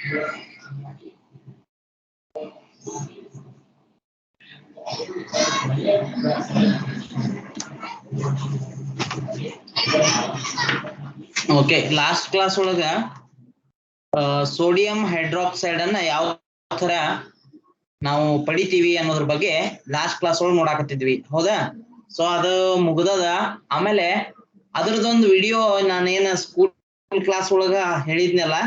Okay, last class ಒಳಗ sodium hydroxide ಅನ್ನ ಯಾವ ತರ ನಾವು ಪಡಿತೀವಿ ಅನ್ನೋದ್ರ ಬಗ್ಗೆ ಲಾಸ್ಟ್ ಕ್ಲಾಸ್ ಒಳಗೆ ನೋಡಾಕತ್ತಿದ್ವಿ, ಹೌದಾ? ಸೊ ಅದು ಮುಗ್ದದ. ಆಮೇಲೆ ಅದ್ರದೊಂದು ವಿಡಿಯೋ ನಾನೇನ ಸ್ಕೂಲ್ ಕ್ಲಾಸ್ ಒಳಗ ಹೇಳಿದ್ನಲ್ಲ,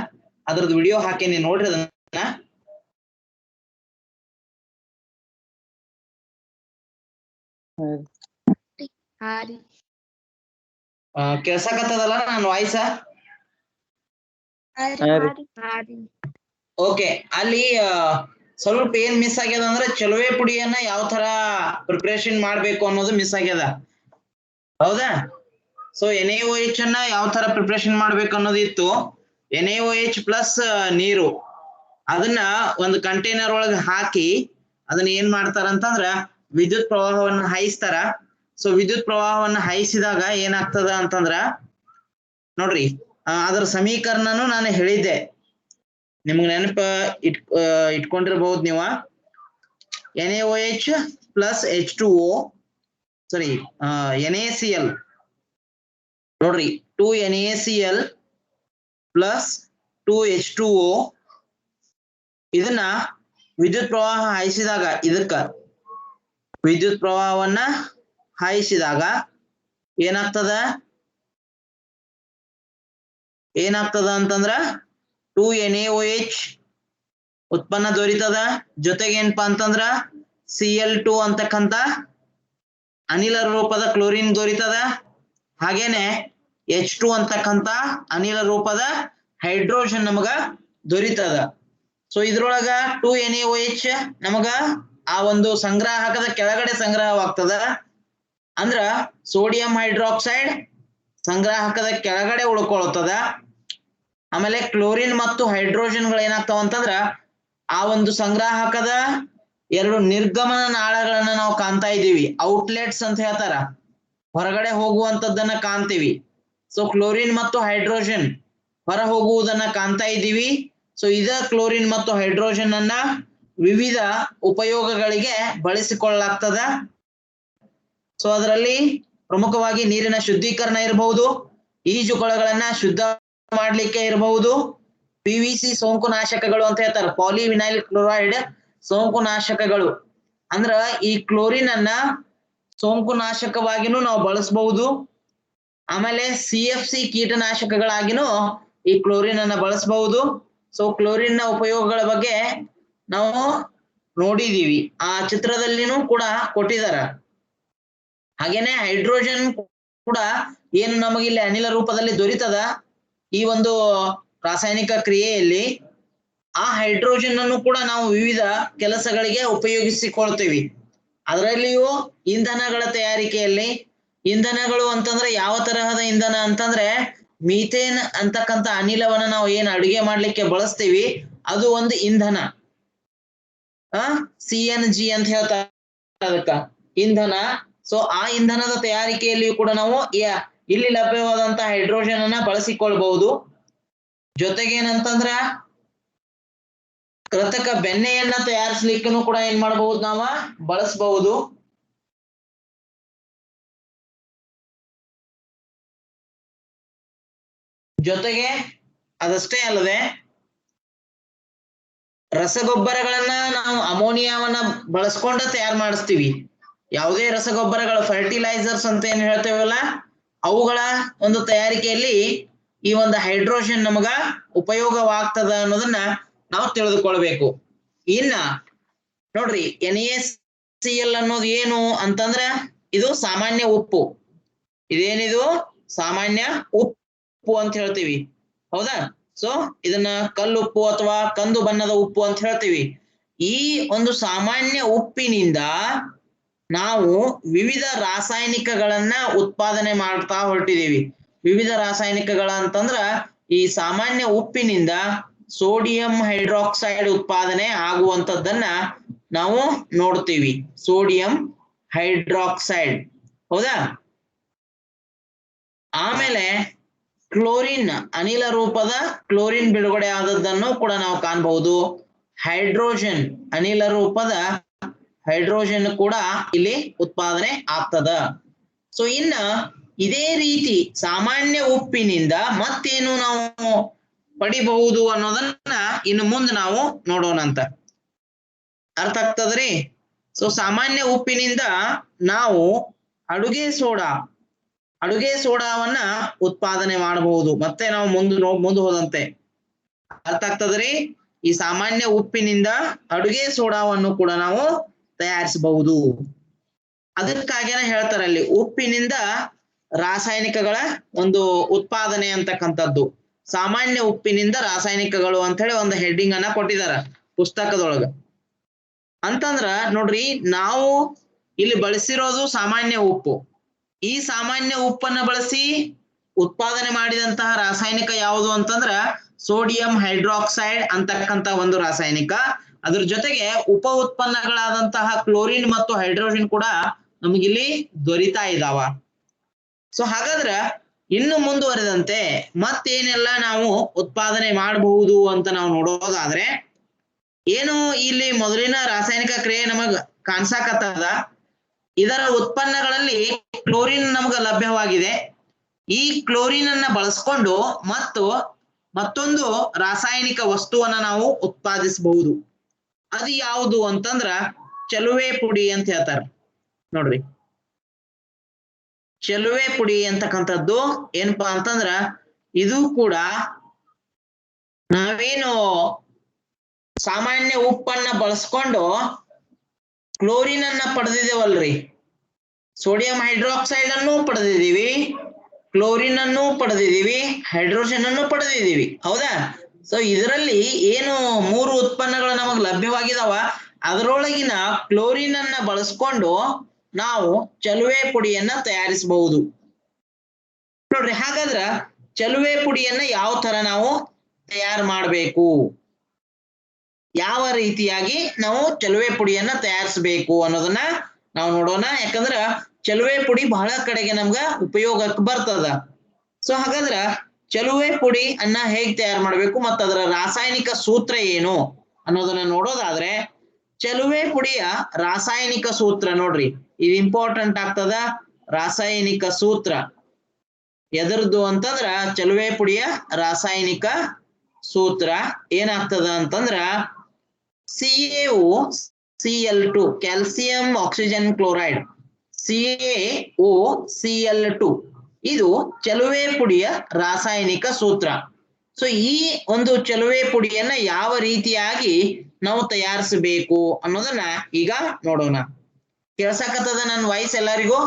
ಅದ್ರದ್ದು ವಿಡಿಯೋ ಹಾಕೇನಿ, ನೋಡ್ರಿ ಅದನ್ನ. ಕೇಳ್ಸಕತ್ತದಲ್ಲ ನನ್ನ ವಾಯ್ಸ? ಓಕೆ, ಅಲ್ಲಿ ಸ್ವಲ್ಪ ಏನ್ ಮಿಸ್ ಆಗ್ಯದ ಅಂದ್ರೆ ಚಲುವೆ ಪುಡಿಯನ್ನ ಯಾವ ತರ ಪ್ರಿಪರೇಷನ್ ಮಾಡ್ಬೇಕು ಅನ್ನೋದು ಮಿಸ್ ಆಗ್ಯದ, ಹೌದಾ? ಸೊ NaOH ಅನ್ನ ಯಾವ ತರ ಪ್ರಿಪರೇಷನ್ ಮಾಡ್ಬೇಕು ಅನ್ನೋದಿತ್ತು. NaOH ಪ್ಲಸ್ ನೀರು ಅದನ್ನ ಒಂದು ಕಂಟೈನರ್ ಒಳಗೆ ಹಾಕಿ ಅದನ್ನ ಏನ್ ಮಾಡ್ತಾರಂತಂದ್ರ ವಿದ್ಯುತ್ ಪ್ರವಾಹವನ್ನ ಹಾಯಿಸ್ತಾರ. ಸೊ ವಿದ್ಯುತ್ ಪ್ರವಾಹವನ್ನ ಹಾಯಿಸಿದಾಗ ಏನಾಗ್ತದ ಅಂತಂದ್ರ ನೋಡ್ರಿ, ಅದರ ಸಮೀಕರಣನು ನಾನು ಹೇಳಿದ್ದೆ, ನಿಮ್ಗೆ ನೆನಪ ಇಟ್ಕೊಂಡಿರ್ಬಹುದು ನೀವು. NaOH ಪ್ಲಸ್ H2O, ಸಾರಿ NaCl, ನೋಡ್ರಿ 2 NaCl ಪ್ಲಸ್ 2 H2O. ಇದನ್ನ ವಿದ್ಯುತ್ ಪ್ರವಾಹ ಹಾಯಿಸಿದಾಗ, ಇದಕ್ಕ ವಿದ್ಯುತ್ ಪ್ರವಾಹವನ್ನ ಹಾಯಿಸಿದಾಗ ಏನಾಗ್ತದ ಅಂತಂದ್ರ 2 NaOH ಉತ್ಪನ್ನ ದೊರೀತದ. ಜೊತೆಗೆ ಏನಪ್ಪಾ ಅಂತಂದ್ರ Cl2 ಅಂತಕ್ಕಂತ ಅನಿಲ ರೂಪದ ಕ್ಲೋರಿನ್ ದೊರೀತದ. ಹಾಗೇನೆ H2 ಅಂತಕ್ಕಂತ ಅನಿಲ ರೂಪದ ಹೈಡ್ರೋಜನ್ ನಮಗ ದೊರೀತದ. ಸೊ ಇದ್ರೊಳಗ 2 NaOH ನಮಗ ಆ ಒಂದು ಸಂಗ್ರಾಹಕದ ಕೆಳಗಡೆ ಸಂಗ್ರಹವಾಗ್ತದ. ಅಂದ್ರ ಸೋಡಿಯಂ ಹೈಡ್ರಾಕ್ಸೈಡ್ ಸಂಗ್ರಾಹಕದ ಕೆಳಗಡೆ ಉಳ್ಕೊಳ್ತದ. ಆಮೇಲೆ ಕ್ಲೋರಿನ್ ಮತ್ತು ಹೈಡ್ರೋಜನ್ ಗಳು ಏನಾಗ್ತಾವ ಅಂತಂದ್ರ ಆ ಒಂದು ಸಂಗ್ರಾಹಕದ ಎರಡು ನಿರ್ಗಮನ ನಾಳಗಳನ್ನ ನಾವು ಕಾಣ್ತಾ ಇದ್ದೀವಿ, ಔಟ್ಲೆಟ್ಸ್ ಅಂತ ಹೇಳ್ತಾರ, ಹೊರಗಡೆ ಹೋಗುವಂತದ್ದನ್ನ ಕಾಣ್ತೀವಿ. ಸೊ ಕ್ಲೋರಿನ್ ಮತ್ತು ಹೈಡ್ರೋಜನ್ ಹೊರ ಹೋಗುವುದನ್ನ ಕಾಣ್ತಾ ಇದ್ದೀವಿ. ಸೊ ಇದ ಕ್ಲೋರಿನ್ ಮತ್ತು ಹೈಡ್ರೋಜನ್ ಅನ್ನ ವಿವಿಧ ಉಪಯೋಗಗಳಿಗೆ ಬಳಸಿಕೊಳ್ಳಲಾಗ್ತದ. ಸೊ ಅದರಲ್ಲಿ ಪ್ರಮುಖವಾಗಿ ನೀರಿನ ಶುದ್ಧೀಕರಣ ಇರಬಹುದು, ಈಜುಕೊಳಗಳನ್ನ ಶುದ್ಧ ಮಾಡ್ಲಿಕ್ಕೆ ಇರಬಹುದು, PVC ಸೋಂಕು ನಾಶಕಗಳು ಅಂತ ಹೇಳ್ತಾರೆ, ಪಾಲಿವಿನೈಲ್ ಕ್ಲೋರೈಡ್ ಸೋಂಕು ನಾಶಕಗಳು. ಅಂದ್ರ ಈ ಕ್ಲೋರಿನ್ ಅನ್ನ ಸೋಂಕು ನಾಶಕವಾಗಿನೂ ನಾವು ಬಳಸಬಹುದು. ಆಮೇಲೆ CFC ಕೀಟನಾಶಕಗಳಾಗಿನೂ ಈ ಕ್ಲೋರಿನ್ ಅನ್ನ ಬಳಸಬಹುದು. ಸೊ ಕ್ಲೋರಿನ್ ನ ಉಪಯೋಗಗಳ ಬಗ್ಗೆ ನಾವು ನೋಡಿದೀವಿ, ಆ ಚಿತ್ರದಲ್ಲಿನೂ ಕೂಡ ಕೊಟ್ಟಿದಾರ. ಹಾಗೇನೆ ಹೈಡ್ರೋಜನ್ ಕೂಡ ಏನು ನಮಗಿಲ್ಲಿ ಅನಿಲ ರೂಪದಲ್ಲಿ ದೊರೀತದ ಈ ಒಂದು ರಾಸಾಯನಿಕ ಕ್ರಿಯೆಯಲ್ಲಿ, ಆ ಹೈಡ್ರೋಜನ್ ಅನ್ನು ಕೂಡ ನಾವು ವಿವಿಧ ಕೆಲಸಗಳಿಗೆ ಉಪಯೋಗಿಸಿಕೊಳ್ತೀವಿ. ಅದರಲ್ಲಿಯೂ ಇಂಧನಗಳ ತಯಾರಿಕೆಯಲ್ಲಿ, ಇಂಧನಗಳು ಅಂತಂದ್ರೆ ಯಾವ ತರಹದ ಇಂಧನ ಅಂತಂದ್ರೆ ಮೀಥೇನ್ ಅಂತಕ್ಕಂಥ ಅನಿಲವನ್ನ ನಾವು ಏನ್ ಅಡುಗೆ ಮಾಡ್ಲಿಕ್ಕೆ ಬಳಸ್ತೀವಿ, ಅದು ಒಂದು ಇಂಧನ. CNG ಅಂತ ಹೇಳ್ತಾರೆ ಅದಕ್ಕ ಇಂಧನ. ಸೊ ಆ ಇಂಧನದ ತಯಾರಿಕೆಯಲ್ಲಿಯೂ ಕೂಡ ನಾವು ಇಲ್ಲಿ ಲಭ್ಯವಾದಂತ ಹೈಡ್ರೋಜನ್ ಅನ್ನ ಬಳಸಿಕೊಳ್ಬಹುದು. ಜೊತೆಗೆ ಏನಂತಂದ್ರ ಕೃತಕ ಬೆಣ್ಣೆಯನ್ನ ತಯಾರಿಸಲಿಕ್ಕೂ ಕೂಡ ಏನ್ ಮಾಡಬಹುದು, ನಾವ ಬಳಸಬಹುದು. ಜೊತೆಗೆ ಅದಷ್ಟೇ ಅಲ್ಲದೆ ರಸಗೊಬ್ಬರಗಳನ್ನ ನಾವು ಅಮೋನಿಯಾವನ್ನ ಬಳಸ್ಕೊಂಡ ತಯಾರು ಮಾಡಿಸ್ತೀವಿ. ಯಾವುದೇ ರಸಗೊಬ್ಬರಗಳು, ಫರ್ಟಿಲೈಸರ್ಸ್ ಅಂತ ಏನ್ ಹೇಳ್ತೇವಲ್ಲ, ಅವುಗಳ ಒಂದು ತಯಾರಿಕೆಯಲ್ಲಿ ಈ ಒಂದು ಹೈಡ್ರೋಜನ್ ನಮಗ ಉಪಯೋಗವಾಗ್ತದ ಅನ್ನೋದನ್ನ ನಾವು ತಿಳಿದುಕೊಳ್ಬೇಕು. ಇನ್ನ ನೋಡ್ರಿ, NaCl ಅನ್ನೋದು ಏನು ಅಂತಂದ್ರ ಇದು ಸಾಮಾನ್ಯ ಉಪ್ಪು. ಇದೇನಿದು ಸಾಮಾನ್ಯ ಉಪ್ಪು ಅಂತ ಹೇಳ್ತೀವಿ, ಹೌದಾ? ಸೊ ಇದನ್ನ ಕಲ್ಲುಪ್ಪು ಅಥವಾ ಕಂದು ಬಣ್ಣದ ಉಪ್ಪು ಅಂತ ಹೇಳ್ತೀವಿ. ಈ ಒಂದು ಸಾಮಾನ್ಯ ಉಪ್ಪಿನಿಂದ ನಾವು ವಿವಿಧ ರಾಸಾಯನಿಕಗಳನ್ನ ಉತ್ಪಾದನೆ ಮಾಡ್ತಾ ಹೊರಟಿದೀವಿ. ವಿವಿಧ ರಾಸಾಯನಿಕಗಳ ಅಂತಂದ್ರ ಈ ಸಾಮಾನ್ಯ ಉಪ್ಪಿನಿಂದ ಸೋಡಿಯಂ ಹೈಡ್ರಾಕ್ಸೈಡ್ ಉತ್ಪಾದನೆ ಆಗುವಂತದ್ದನ್ನ ನಾವು ನೋಡ್ತೀವಿ, ಸೋಡಿಯಂ ಹೈಡ್ರಾಕ್ಸೈಡ್, ಹೌದಾ? ಆಮೇಲೆ ಕ್ಲೋರಿನ್ ಅನಿಲ ರೂಪದ ಕ್ಲೋರಿನ್ ಬಿಡುಗಡೆ ಆದದ್ದನ್ನು ಕೂಡ ನಾವು ಕಾಣಬಹುದು. ಹೈಡ್ರೋಜನ್ ಅನಿಲ ರೂಪದ ಹೈಡ್ರೋಜನ್ ಕೂಡ ಇಲ್ಲಿ ಉತ್ಪಾದನೆ ಆಗ್ತದ. ಸೊ ಇನ್ನ ಇದೇ ರೀತಿ ಸಾಮಾನ್ಯ ಉಪ್ಪಿನಿಂದ ಮತ್ತೇನು ನಾವು ಪಡಿಬಹುದು ಅನ್ನೋದನ್ನ ಇನ್ನು ಮುಂದೆ ನಾವು ನೋಡೋಣ ಅಂತ. ಅರ್ಥ ಆಗ್ತದ್ರಿ? ಸೊ ಸಾಮಾನ್ಯ ಉಪ್ಪಿನಿಂದ ನಾವು ಅಡುಗೆ ಸೋಡಾವನ್ನ ಉತ್ಪಾದನೆ ಮಾಡಬಹುದು. ಮತ್ತೆ ನಾವು ಮುಂದೆ ಹೋದಂತೆ ಅರ್ಥ ಆಗ್ತದ್ರಿ? ಈ ಸಾಮಾನ್ಯ ಉಪ್ಪಿನಿಂದ ಅಡುಗೆ ಸೋಡಾವನ್ನು ಕೂಡ ನಾವು ತಯಾರಿಸಬಹುದು. ಅದಕ್ಕಾಗಿನ ಹೇಳ್ತಾರಲ್ಲಿ ಉಪ್ಪಿನಿಂದ ರಾಸಾಯನಿಕಗಳ ಒಂದು ಉತ್ಪಾದನೆ ಅಂತಕ್ಕಂಥದ್ದು. ಸಾಮಾನ್ಯ ಉಪ್ಪಿನಿಂದ ರಾಸಾಯನಿಕಗಳು ಅಂತ ಹೇಳಿ ಒಂದು ಹೆಡ್ಡಿಂಗ್ ಅನ್ನ ಕೊಟ್ಟಿದಾರ ಪುಸ್ತಕದೊಳಗ. ಅಂತಂದ್ರ ನೋಡ್ರಿ, ನಾವು ಇಲ್ಲಿ ಬಳಸಿರೋದು ಸಾಮಾನ್ಯ ಉಪ್ಪು. ಈ ಸಾಮಾನ್ಯ ಉಪ್ಪನ್ನ ಬಳಸಿ ಉತ್ಪಾದನೆ ಮಾಡಿದಂತಹ ರಾಸಾಯನಿಕ ಯಾವುದು ಅಂತಂದ್ರ ಸೋಡಿಯಂ ಹೈಡ್ರಾಕ್ಸೈಡ್ ಅಂತಕ್ಕಂತ ಒಂದು ರಾಸಾಯನಿಕ. ಅದ್ರ ಜೊತೆಗೆ ಉಪ ಉತ್ಪನ್ನಗಳಾದಂತಹ ಕ್ಲೋರಿನ್ ಮತ್ತು ಹೈಡ್ರೋಜನ್ ಕೂಡ ನಮಗಿಲ್ಲಿ ದೊರೀತಾ ಇದಾವ. ಸೊ ಹಾಗಾದ್ರ ಇನ್ನು ಮುಂದುವರೆದಂತೆ ಮತ್ತೇನೆಲ್ಲ ನಾವು ಉತ್ಪಾದನೆ ಮಾಡಬಹುದು ಅಂತ ನಾವು ನೋಡೋದಾದ್ರೆ, ಏನು ಇಲ್ಲಿ ಮೊದಲಿನ ರಾಸಾಯನಿಕ ಕ್ರಿಯೆ ನಮಗ ಕಾಣಿಸಾಕತ್ತದ. ಇದರ ಉತ್ಪನ್ನಗಳಲ್ಲಿ ಕ್ಲೋರಿನ್ ನಮಗ ಲಭ್ಯವಾಗಿದೆ. ಈ ಕ್ಲೋರಿನ್ ಅನ್ನ ಬಳಸ್ಕೊಂಡು ಮತ್ತೊಂದು ರಾಸಾಯನಿಕ ವಸ್ತುವನ್ನ ನಾವು ಉತ್ಪಾದಿಸಬಹುದು. ಅದು ಯಾವುದು ಅಂತಂದ್ರ ಚಲುವೆ ಪುಡಿ ಅಂತ ಹೇಳ್ತಾರ. ನೋಡ್ರಿ, ಚಲುವೆ ಪುಡಿ ಅಂತಕ್ಕಂಥದ್ದು ಏನಪ್ಪಾ ಅಂತಂದ್ರ ಇದು ಕೂಡ ನಾವೇನು ಸಾಮಾನ್ಯ ಉಪ್ಪನ್ನ ಬಳಸ್ಕೊಂಡು ಕ್ಲೋರಿನ್ ಅನ್ನ ಪಡೆದಿದ್ದೇವಲ್ರಿ, ಸೋಡಿಯಂ ಹೈಡ್ರಾಕ್ಸೈಡ್ ಅನ್ನು ಪಡೆದಿದ್ದೀವಿ, ಕ್ಲೋರಿನ್ ಅನ್ನು ಪಡೆದಿದ್ದೀವಿ, ಹೈಡ್ರೋಜನ್ ಅನ್ನು ಪಡೆದಿದ್ದೀವಿ. ಹೌದಾ? ಸೊ ಇದರಲ್ಲಿ ಏನು 3 ಉತ್ಪನ್ನಗಳು ನಮಗೆ ಲಭ್ಯವಾಗಿದಾವ, ಅದರೊಳಗಿನ ಕ್ಲೋರಿನ್ ಅನ್ನ ಬಳಸ್ಕೊಂಡು ನಾವು ಚಲುವೆ ಪುಡಿಯನ್ನ ತಯಾರಿಸಬಹುದು. ನೋಡ್ರಿ, ಹಾಗಾದ್ರ ಚಲುವೆ ಪುಡಿಯನ್ನ ಯಾವ ತರ ನಾವು ತಯಾರು ಮಾಡಬೇಕು, ಯಾವ ರೀತಿಯಾಗಿ ನಾವು ಚಲುವೆ ಪುಡಿಯನ್ನ ತಯಾರಿಸಬೇಕು ಅನ್ನೋದನ್ನ ನಾವು ನೋಡೋಣ. ಯಾಕಂದ್ರ ಚಲುವೆ ಪುಡಿ ಬಹಳ ಕಡೆಗೆ ನಮ್ಗ ಉಪಯೋಗಕ್ಕೆ ಬರ್ತದ. ಸೊ ಹಾಗಾದ್ರ ಚಲುವೆ ಪುಡಿ ಅನ್ನ ಹೇಗ್ ತಯಾರು ಮಾಡ್ಬೇಕು ಮತ್ತು ಅದರ ರಾಸಾಯನಿಕ ಸೂತ್ರ ಏನು ಅನ್ನೋದನ್ನ ನೋಡೋದಾದ್ರೆ, ಚಲುವೆ ಪುಡಿಯ ರಾಸಾಯನಿಕ ಸೂತ್ರ ನೋಡ್ರಿ, ಇದು ಇಂಪಾರ್ಟೆಂಟ್ ಆಗ್ತದ. ರಾಸಾಯನಿಕ ಸೂತ್ರ ಎದರದ್ದು ಅಂತಂದ್ರ ಚಲುವೆ ಪುಡಿಯ ರಾಸಾಯನಿಕ ಸೂತ್ರ ಏನಾಗ್ತದ ಅಂತಂದ್ರ CaOCl2 calcium oxygen chloride, CaOCl2 ಇದು ಚಲುವೆ ಪುಡಿಯ ರಾಸಾಯನಿಕ ಸೂತ್ರ. ಸೊ ಈ ಒಂದು ಚಲುವೆ ಪುಡಿಯನ್ನ ಯಾವ ರೀತಿಯಾಗಿ ನಾವು ತಯಾರಿಸಬೇಕು ಅನ್ನೋದನ್ನ ಈಗ ನೋಡೋಣ. ಕೇಳ್ಸಕತ್ತದ ನನ್ನ ವಾಯ್ಸ್ ಎಲ್ಲರಿಗೂ?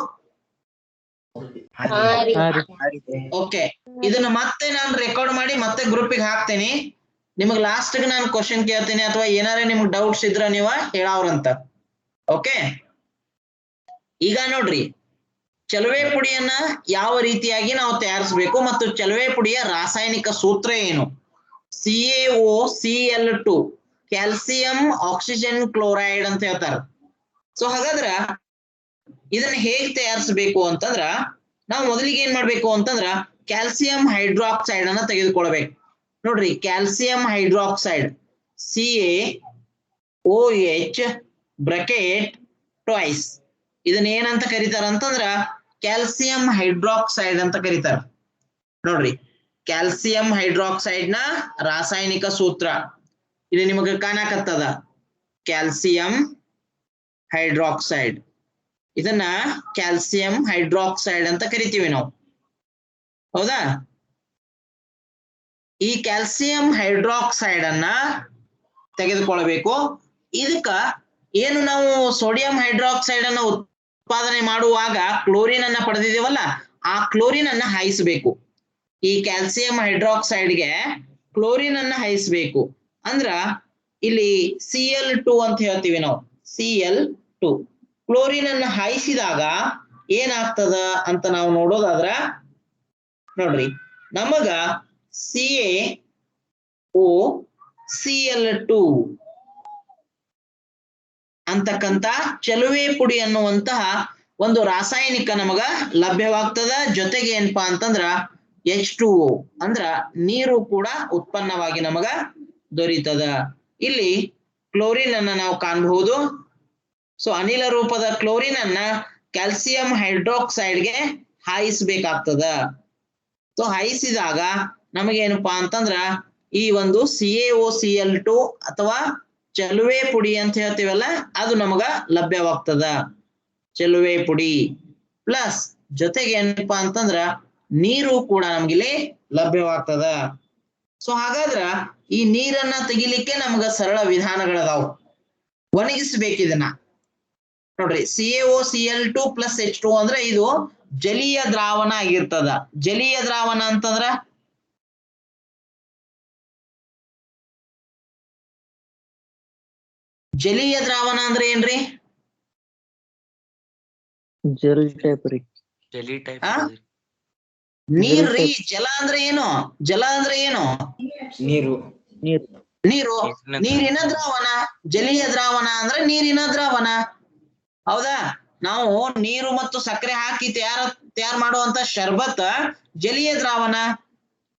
ಓಕೆ, ಇದನ್ನ ಮತ್ತೆ ನಾನು ರೆಕಾರ್ಡ್ ಮಾಡಿ ಮತ್ತೆ ಗ್ರೂಪಿಗೆ ಹಾಕ್ತೇನೆ. ನಿಮಗ್ ಲಾಸ್ಟ್ ನಾನು ಕ್ವಶನ್ ಕೇಳ್ತೀನಿ, ಅಥವಾ ಏನಾರ ನಿಮ್ಗೆ ಡೌಟ್ಸ್ ಇದ್ರ ನೀವ ಹೇಳವ್ರಂತ. ಓಕೆ, ಈಗ ನೋಡ್ರಿ, ಚಲುವೆ ಪುಡಿಯನ್ನ ಯಾವ ರೀತಿಯಾಗಿ ನಾವು ತಯಾರಿಸಬೇಕು ಮತ್ತು ಚಲುವೆ ಪುಡಿಯ ರಾಸಾಯನಿಕ ಸೂತ್ರ ಏನು. CaOCl2 ಕ್ಯಾಲ್ಸಿಯಂ ಆಕ್ಸಿಜನ್ ಕ್ಲೋರೈಡ್ ಅಂತ ಹೇಳ್ತಾರ. ಸೊ ಹಾಗಾದ್ರ ಇದನ್ನ ಹೇಗ್ ತಯಾರಿಸಬೇಕು ಅಂತಂದ್ರ, ನಾವು ಮೊದಲಿಗೆ ಏನ್ ಮಾಡ್ಬೇಕು ಅಂತಂದ್ರ ಕ್ಯಾಲ್ಸಿಯಂ ಹೈಡ್ರಾಕ್ಸೈಡ್ ಅನ್ನ ತೆಗೆದುಕೊಳ್ಬೇಕು. ನೋಡ್ರಿ, calcium hydroxide CaOH bracket twice, ಇದನ್ನ ಏನಂತ ಕರೀತಾರ ಅಂತಂದ್ರ ಕ್ಯಾಲ್ಸಿಯಂ ಹೈಡ್ರಾಕ್ಸೈಡ್ ಅಂತ ಕರೀತಾರ. ನೋಡ್ರಿ, ಕ್ಯಾಲ್ಸಿಯಂ ಹೈಡ್ರಾಕ್ಸೈಡ್ ನ ರಾಸಾಯನಿಕ ಸೂತ್ರ ಇದು ನಿಮಗೆ ಕಾಣಕತ್ತದ. ಕ್ಯಾಲ್ಸಿಯಂ ಹೈಡ್ರಾಕ್ಸೈಡ್, ಇದನ್ನ ಕ್ಯಾಲ್ಸಿಯಂ ಹೈಡ್ರಾಕ್ಸೈಡ್ ಅಂತ ಕರಿತೀವಿ ನಾವು. ಹೌದಾ? ಈ ಕ್ಯಾಲ್ಸಿಯಂ ಹೈಡ್ರಾಕ್ಸೈಡ್ ಅನ್ನ ತೆಗೆದುಕೊಳ್ಳಬೇಕು. ಇದಕ್ಕ ಏನು ನಾವು ಸೋಡಿಯಂ ಹೈಡ್ರಾಕ್ಸೈಡ್ ಅನ್ನ ಉತ್ಪಾದನೆ ಮಾಡುವಾಗ ಕ್ಲೋರಿನ್ ಅನ್ನ ಪಡೆದಿದ್ದೀವಲ್ಲ, ಆ ಕ್ಲೋರಿನ್ ಅನ್ನ ಹಾಯಿಸಬೇಕು. ಈ ಕ್ಯಾಲ್ಸಿಯಂ ಹೈಡ್ರಾಕ್ಸೈಡ್ಗೆ ಕ್ಲೋರಿನ್ ಅನ್ನ ಹಾಯಿಸಬೇಕು. ಅಂದ್ರ ಇಲ್ಲಿ Cl2 ಅಂತ ಹೇಳ್ತೀವಿ ನಾವು, Cl2 ಕ್ಲೋರಿನ್ ಅನ್ನ ಹಾಯಿಸಿದಾಗ ಏನಾಗ್ತದ ಅಂತ ನಾವು ನೋಡೋದಾದ್ರ, ನೋಡ್ರಿ, ನಮಗ CaOCl2 ಅಂತಕ್ಕಂತ ಚಲುವೆ ಪುಡಿ ಅನ್ನುವಂತಹ ಒಂದು ರಾಸಾಯನಿಕ ನಮಗ ಲಭ್ಯವಾಗ್ತದ. ಜೊತೆಗೆ ಏನಪ್ಪಾ ಅಂತಂದ್ರ H2O ಅಂದ್ರ ನೀರು ಕೂಡ ಉತ್ಪನ್ನವಾಗಿ ನಮಗ ದೊರೀತದ. ಇಲ್ಲಿ ಕ್ಲೋರಿನ್ ಅನ್ನ ನಾವು ಕಾಣಬಹುದು. ಸೊ ಅನಿಲ ರೂಪದ ಕ್ಲೋರಿನ್ ಅನ್ನ ಕ್ಯಾಲ್ಸಿಯಂ ಹೈಡ್ರಾಕ್ಸೈಡ್ಗೆ ಹಾಯಿಸಬೇಕಾಗ್ತದ. ಸೊ ಹಾಯಿಸಿದಾಗ ನಮಗೇನಪ್ಪಾ ಅಂತಂದ್ರ ಈ ಒಂದು CaOCl2 ಅಥವಾ ಚಲುವೆ ಪುಡಿ ಅಂತ ಹೇಳ್ತೀವಲ್ಲ ಅದು ನಮಗ ಲಭ್ಯವಾಗ್ತದ. ಚಲುವೆ ಪುಡಿ ಪ್ಲಸ್ ಜೊತೆಗೆ ಏನಪ್ಪಾ ಅಂತಂದ್ರ ನೀರು ಕೂಡ ನಮ್ಗಿಲ್ಲಿ ಲಭ್ಯವಾಗ್ತದ. ಸೊ ಹಾಗಾದ್ರ ಈ ನೀರನ್ನ ತೆಗಿಲಿಕ್ಕೆ ನಮಗ ಸರಳ ವಿಧಾನಗಳದಾವು. ಒಣಗಿಸ್ಬೇಕು ಇದನ್ನ ನೋಡ್ರಿ. CaOCl2 ಪ್ಲಸ್ H2O ಅಂದ್ರೆ ಇದು ಜಲೀಯ ದ್ರಾವಣ ಆಗಿರ್ತದ. ಜಲೀಯ ದ್ರಾವಣ ಅಂತಂದ್ರ ಜಲೀಯ ದ್ರಾವಣ ಅಂದ್ರೆ ಏನ್ರಿ? ನೀರ್ರಿ. ಜಲ ಅಂದ್ರೆ ಏನು? ಜಲ ಅಂದ್ರೆ ಏನು? ನೀರು. ನೀರು. ನೀರಿನ ದ್ರಾವಣ. ಜಲೀಯ ದ್ರಾವಣ ಅಂದ್ರೆ ನೀರಿನ ದ್ರಾವಣ. ಹೌದಾ? ನಾವು ನೀರು ಮತ್ತು ಸಕ್ಕರೆ ಹಾಕಿ ತಯಾರು ಮಾಡುವಂತ ಶರ್ಬತ್ ಜಲೀಯ ದ್ರಾವಣ.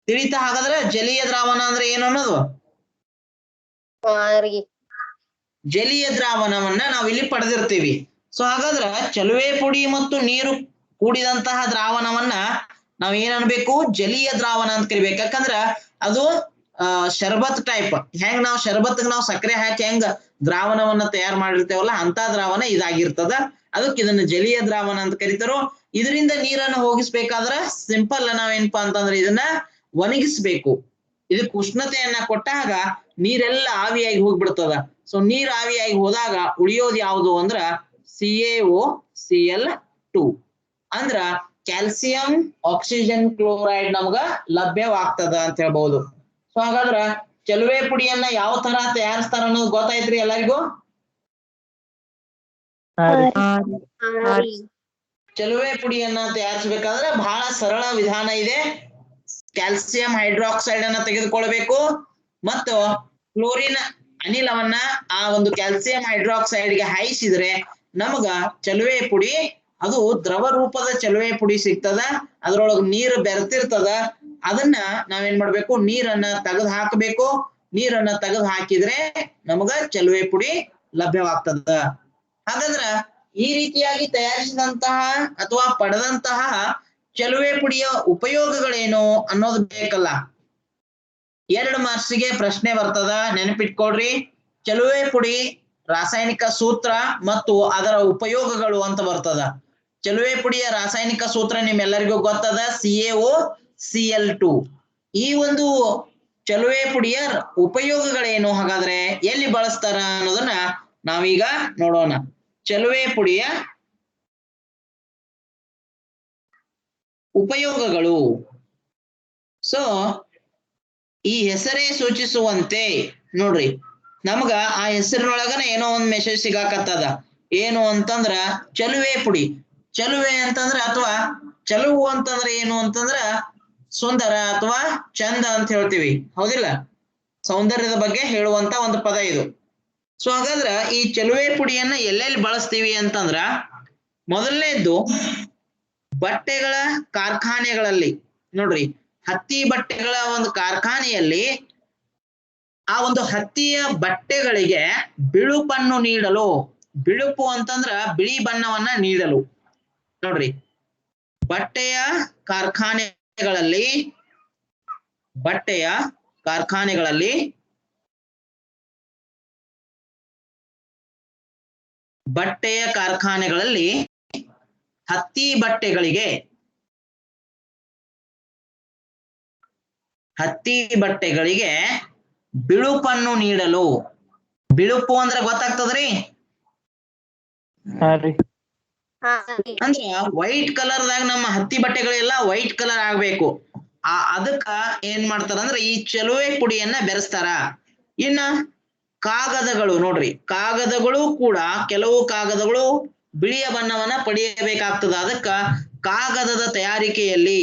ತಿಳಿತಾ? ಹಾಗಾದ್ರೆ ಜಲೀಯ ದ್ರಾವಣ ಅಂದ್ರೆ ಏನು ಅನ್ನೋದು? ಜಲೀಯ ದ್ರಾವಣವನ್ನ ನಾವಿಲ್ಲಿ ಪಡೆದಿರ್ತೀವಿ. ಸೊ ಹಾಗಾದ್ರ ಚಲುವೆ ಪುಡಿ ಮತ್ತು ನೀರು ಕೂಡಿದಂತಹ ದ್ರಾವಣವನ್ನ ನಾವ್ ಏನ್ ಅನ್ಬೇಕು? ಜಲೀಯ ದ್ರಾವಣ ಅಂತ ಕರಿಬೇಕು. ಯಾಕಂದ್ರ ಅದು ಶರ್ಬತ್ ಟೈಪ್. ಹೆಂಗ್ ನಾವು ಶರ್ಬತ್ ನಾವು ಸಕ್ಕರೆ ಹಾಕಿ ಹೆಂಗ ದ್ರಾವಣವನ್ನ ತಯಾರು ಮಾಡಿರ್ತೇವಲ್ಲ ಅಂತ ದ್ರಾವಣ ಇದಾಗಿರ್ತದ. ಅದಕ್ಕೆ ಇದನ್ನ ಜಲೀಯ ದ್ರಾವಣ ಅಂತ ಕರಿತಾರೋ. ಇದರಿಂದ ನೀರನ್ನ ಹೋಗಿಸ್ಬೇಕಾದ್ರ ಸಿಂಪಲ್ ನಾವೇನಪ್ಪಾ ಅಂತಂದ್ರೆ ಇದನ್ನ ಒಣಗಿಸ್ಬೇಕು. ಇದಕ್ಕೆ ಉಷ್ಣತೆಯನ್ನ ಕೊಟ್ಟಾಗ ನೀರೆಲ್ಲ ಆವಿಯಾಗಿ ಹೋಗ್ಬಿಡ್ತದ. ಸೊ ನೀರ್ ಆವಿಯಾಗಿ ಹೋದಾಗ ಉಳಿಯೋದು ಯಾವುದು ಅಂದ್ರ CaOCl2 ಅಂದ್ರ ಕ್ಯಾಲ್ಸಿಯಂ ಆಕ್ಸಿಜನ್ ಕ್ಲೋರೈಡ್ ನಮ್ಗ ಲಭ್ಯವಾಗ್ತದ ಅಂತ ಹೇಳ್ಬಹುದು. ಸೊ ಹಾಗಾದ್ರ ಚಲುವೆ ಪುಡಿಯನ್ನ ಯಾವ ತರ ತಯಾರಿಸ್ತಾರ ಅನ್ನೋದು ಗೊತ್ತಾಯ್ತ್ರಿ ಎಲ್ಲರಿಗೂ? ಚಲುವೆ ಪುಡಿಯನ್ನ ತಯಾರಿಸಬೇಕಾದ್ರೆ ಬಹಳ ಸರಳ ವಿಧಾನ ಇದೆ. ಕ್ಯಾಲ್ಸಿಯಂ ಹೈಡ್ರಾಕ್ಸೈಡ್ ಅನ್ನ ತೆಗೆದುಕೊಳ್ಬೇಕು ಮತ್ತು ಕ್ಲೋರಿನ್ ಅನಿಲವನ್ನ ಆ ಒಂದು ಕ್ಯಾಲ್ಸಿಯಂ ಹೈಡ್ರಾಕ್ಸೈಡ್ ಗೆ ಹಾಯಿಸಿದ್ರೆ ನಮಗ ಚಲುವೆ ಪುಡಿ, ಅದು ದ್ರವ ರೂಪದ ಚಲುವೆ ಪುಡಿ ಸಿಗ್ತದ. ಅದ್ರೊಳಗ ನೀರು ಬೆರೆತಿರ್ತದ. ಅದನ್ನ ನಾವೇನ್ ಮಾಡ್ಬೇಕು? ನೀರನ್ನ ತೆಗೆದು ಹಾಕಬೇಕು. ನೀರನ್ನ ತೆಗೆದು ಹಾಕಿದ್ರೆ ನಮಗ ಚಲುವೆ ಪುಡಿ ಲಭ್ಯವಾಗ್ತದ. ಹಾಗಾದ್ರ ಈ ರೀತಿಯಾಗಿ ತಯಾರಿಸಿದಂತಹ ಅಥವಾ ಪಡೆದಂತಹ ಚಲುವೆ ಪುಡಿಯ ಉಪಯೋಗಗಳೇನು ಅನ್ನೋದು ಬೇಕಲ್ಲ. 2 ಮಾರ್ಕ್ಸಿಗೆ ಪ್ರಶ್ನೆ ಬರ್ತದ, ನೆನಪಿಟ್ಕೊಡ್ರಿ. ಚಲುವೆ ಪುಡಿ ರಾಸಾಯನಿಕ ಸೂತ್ರ ಮತ್ತು ಅದರ ಉಪಯೋಗಗಳು ಅಂತ ಬರ್ತದ. ಚಲುವೆ ಪುಡಿಯ ರಾಸಾಯನಿಕ ಸೂತ್ರ ನಿಮ್ಮೆಲ್ಲರಿಗೂ ಗೊತ್ತದ, CaOCl2. ಈ ಒಂದು ಚಲುವೆ ಪುಡಿಯ ಉಪಯೋಗಗಳೇನು, ಹಾಗಾದ್ರೆ ಎಲ್ಲಿ ಬಳಸ್ತಾರ ಅನ್ನೋದನ್ನ ನಾವೀಗ ನೋಡೋಣ. ಚಲುವೆ ಪುಡಿಯ ಉಪಯೋಗಗಳು. ಸೊ ಈ ಹೆಸರೇ ಸೂಚಿಸುವಂತೆ ನೋಡ್ರಿ, ನಮ್ಗ ಆ ಹೆಸರಿನೊಳಗನ ಏನೋ ಒಂದ್ ಮೆಸೇಜ್ ಸಿಗಾಕತ್ತದ. ಏನು ಅಂತಂದ್ರ ಚಲುವೆ ಪುಡಿ. ಚಲುವೆ ಅಂತಂದ್ರ ಅಥವಾ ಚಲುವು ಅಂತಂದ್ರ ಏನು ಅಂತಂದ್ರ ಸುಂದರ ಅಥವಾ ಚಂದ ಅಂತ ಹೇಳ್ತೀವಿ, ಹೌದಿಲ್ಲ? ಸೌಂದರ್ಯದ ಬಗ್ಗೆ ಹೇಳುವಂತ ಒಂದು ಪದ ಇದು. ಸೊ ಹಾಗಾದ್ರ ಈ ಚಲುವೆ ಪುಡಿಯನ್ನ ಎಲ್ಲೆಲ್ಲಿ ಬಳಸ್ತೀವಿ ಅಂತಂದ್ರ, ಮೊದಲನೇದ್ದು ಬಟ್ಟೆಗಳ ಕಾರ್ಖಾನೆಗಳಲ್ಲಿ ನೋಡ್ರಿ. ಹತ್ತಿ ಬಟ್ಟೆಗಳ ಒಂದು ಕಾರ್ಖಾನೆಯಲ್ಲಿ ಆ ಒಂದು ಹತ್ತಿಯ ಬಟ್ಟೆಗಳಿಗೆ ಬಿಳುಪನ್ನು ನೀಡಲು, ಬಿಳುಪು ಅಂತಂದ್ರ ಬಿಳಿ ಬಣ್ಣವನ್ನ ನೀಡಲು ನೋಡ್ರಿ. ಬಟ್ಟೆಯ ಕಾರ್ಖಾನೆಗಳಲ್ಲಿ ಹತ್ತಿ ಬಟ್ಟೆಗಳಿಗೆ ಬಿಳುಪನ್ನು ನೀಡಲು. ಬಿಳುಪು ಅಂದ್ರೆ ಗೊತ್ತಾಗ್ತದ್ರಿ? ಅಂದ್ರ ವೈಟ್ ಕಲರ್ದಾಗ ನಮ್ಮ ಹತ್ತಿ ಬಟ್ಟೆಗಳೆಲ್ಲ ವೈಟ್ ಕಲರ್ ಆಗ್ಬೇಕು. ಅದಕ್ಕ ಏನ್ ಮಾಡ್ತಾರಂದ್ರ ಈ ಚಲುವೆ ಪುಡಿಯನ್ನ ಬೆರೆಸ್ತಾರ. ಇನ್ನ ಕಾಗದಗಳು ನೋಡ್ರಿ, ಕಾಗದಗಳು ಕೂಡ ಕೆಲವು ಕಾಗದಗಳು ಬಿಳಿಯ ಬಣ್ಣವನ್ನ ಪಡೆಯಬೇಕಾಗ್ತದ. ಅದಕ್ಕ ಕಾಗದದ ತಯಾರಿಕೆಯಲ್ಲಿ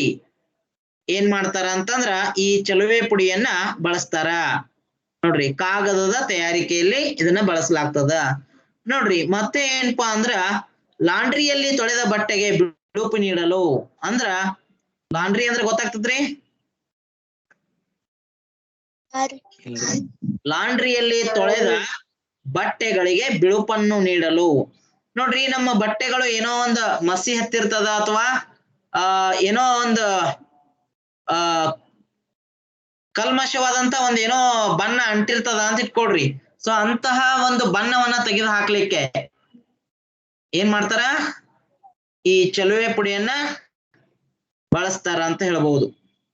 ಏನ್ ಮಾಡ್ತಾರ ಅಂತಂದ್ರ ಈ ಚಲುವೆ ಪುಡಿಯನ್ನ ಬಳಸ್ತಾರ ನೋಡ್ರಿ. ಕಾಗದದ ತಯಾರಿಕೆಯಲ್ಲಿ ಇದನ್ನ ಬಳಸಲಾಗ್ತದ ನೋಡ್ರಿ. ಮತ್ತೆ ಏನಪ್ಪಾ ಅಂದ್ರ ಲಾಂಡ್ರಿಯಲ್ಲಿ ತೊಳೆದ ಬಟ್ಟೆಗೆ ಬಿಳುಪು ನೀಡಲು, ಅಂದ್ರ ಲಾಂಡ್ರಿ ಅಂದ್ರೆ ಗೊತ್ತಾಗ್ತದ್ರಿ? ಲಾಂಡ್ರಿಯಲ್ಲಿ ತೊಳೆದ ಬಟ್ಟೆಗಳಿಗೆ ಬಿಳುಪನ್ನು ನೀಡಲು. ನೋಡ್ರಿ, ನಮ್ಮ ಬಟ್ಟೆಗಳು ಏನೋ ಒಂದು ಮಸಿ ಹತ್ತಿರ್ತದ ಅಥವಾ ಏನೋ ಒಂದು ಕಲ್ಮಶವಾದಂತ ಒಂದೇನೋ ಬಣ್ಣ ಅಂಟಿರ್ತದ ಅಂತ ಇಟ್ಕೊಡ್ರಿ. ಸೊ ಅಂತಹ ಒಂದು ಬಣ್ಣವನ್ನ ತೆಗೆದು ಹಾಕ್ಲಿಕ್ಕೆ ಏನ್ ಮಾಡ್ತಾರ? ಈ ಚಲುವೆ ಪುಡಿಯನ್ನ ಬಳಸ್ತಾರ ಅಂತ ಹೇಳ್ಬಹುದು.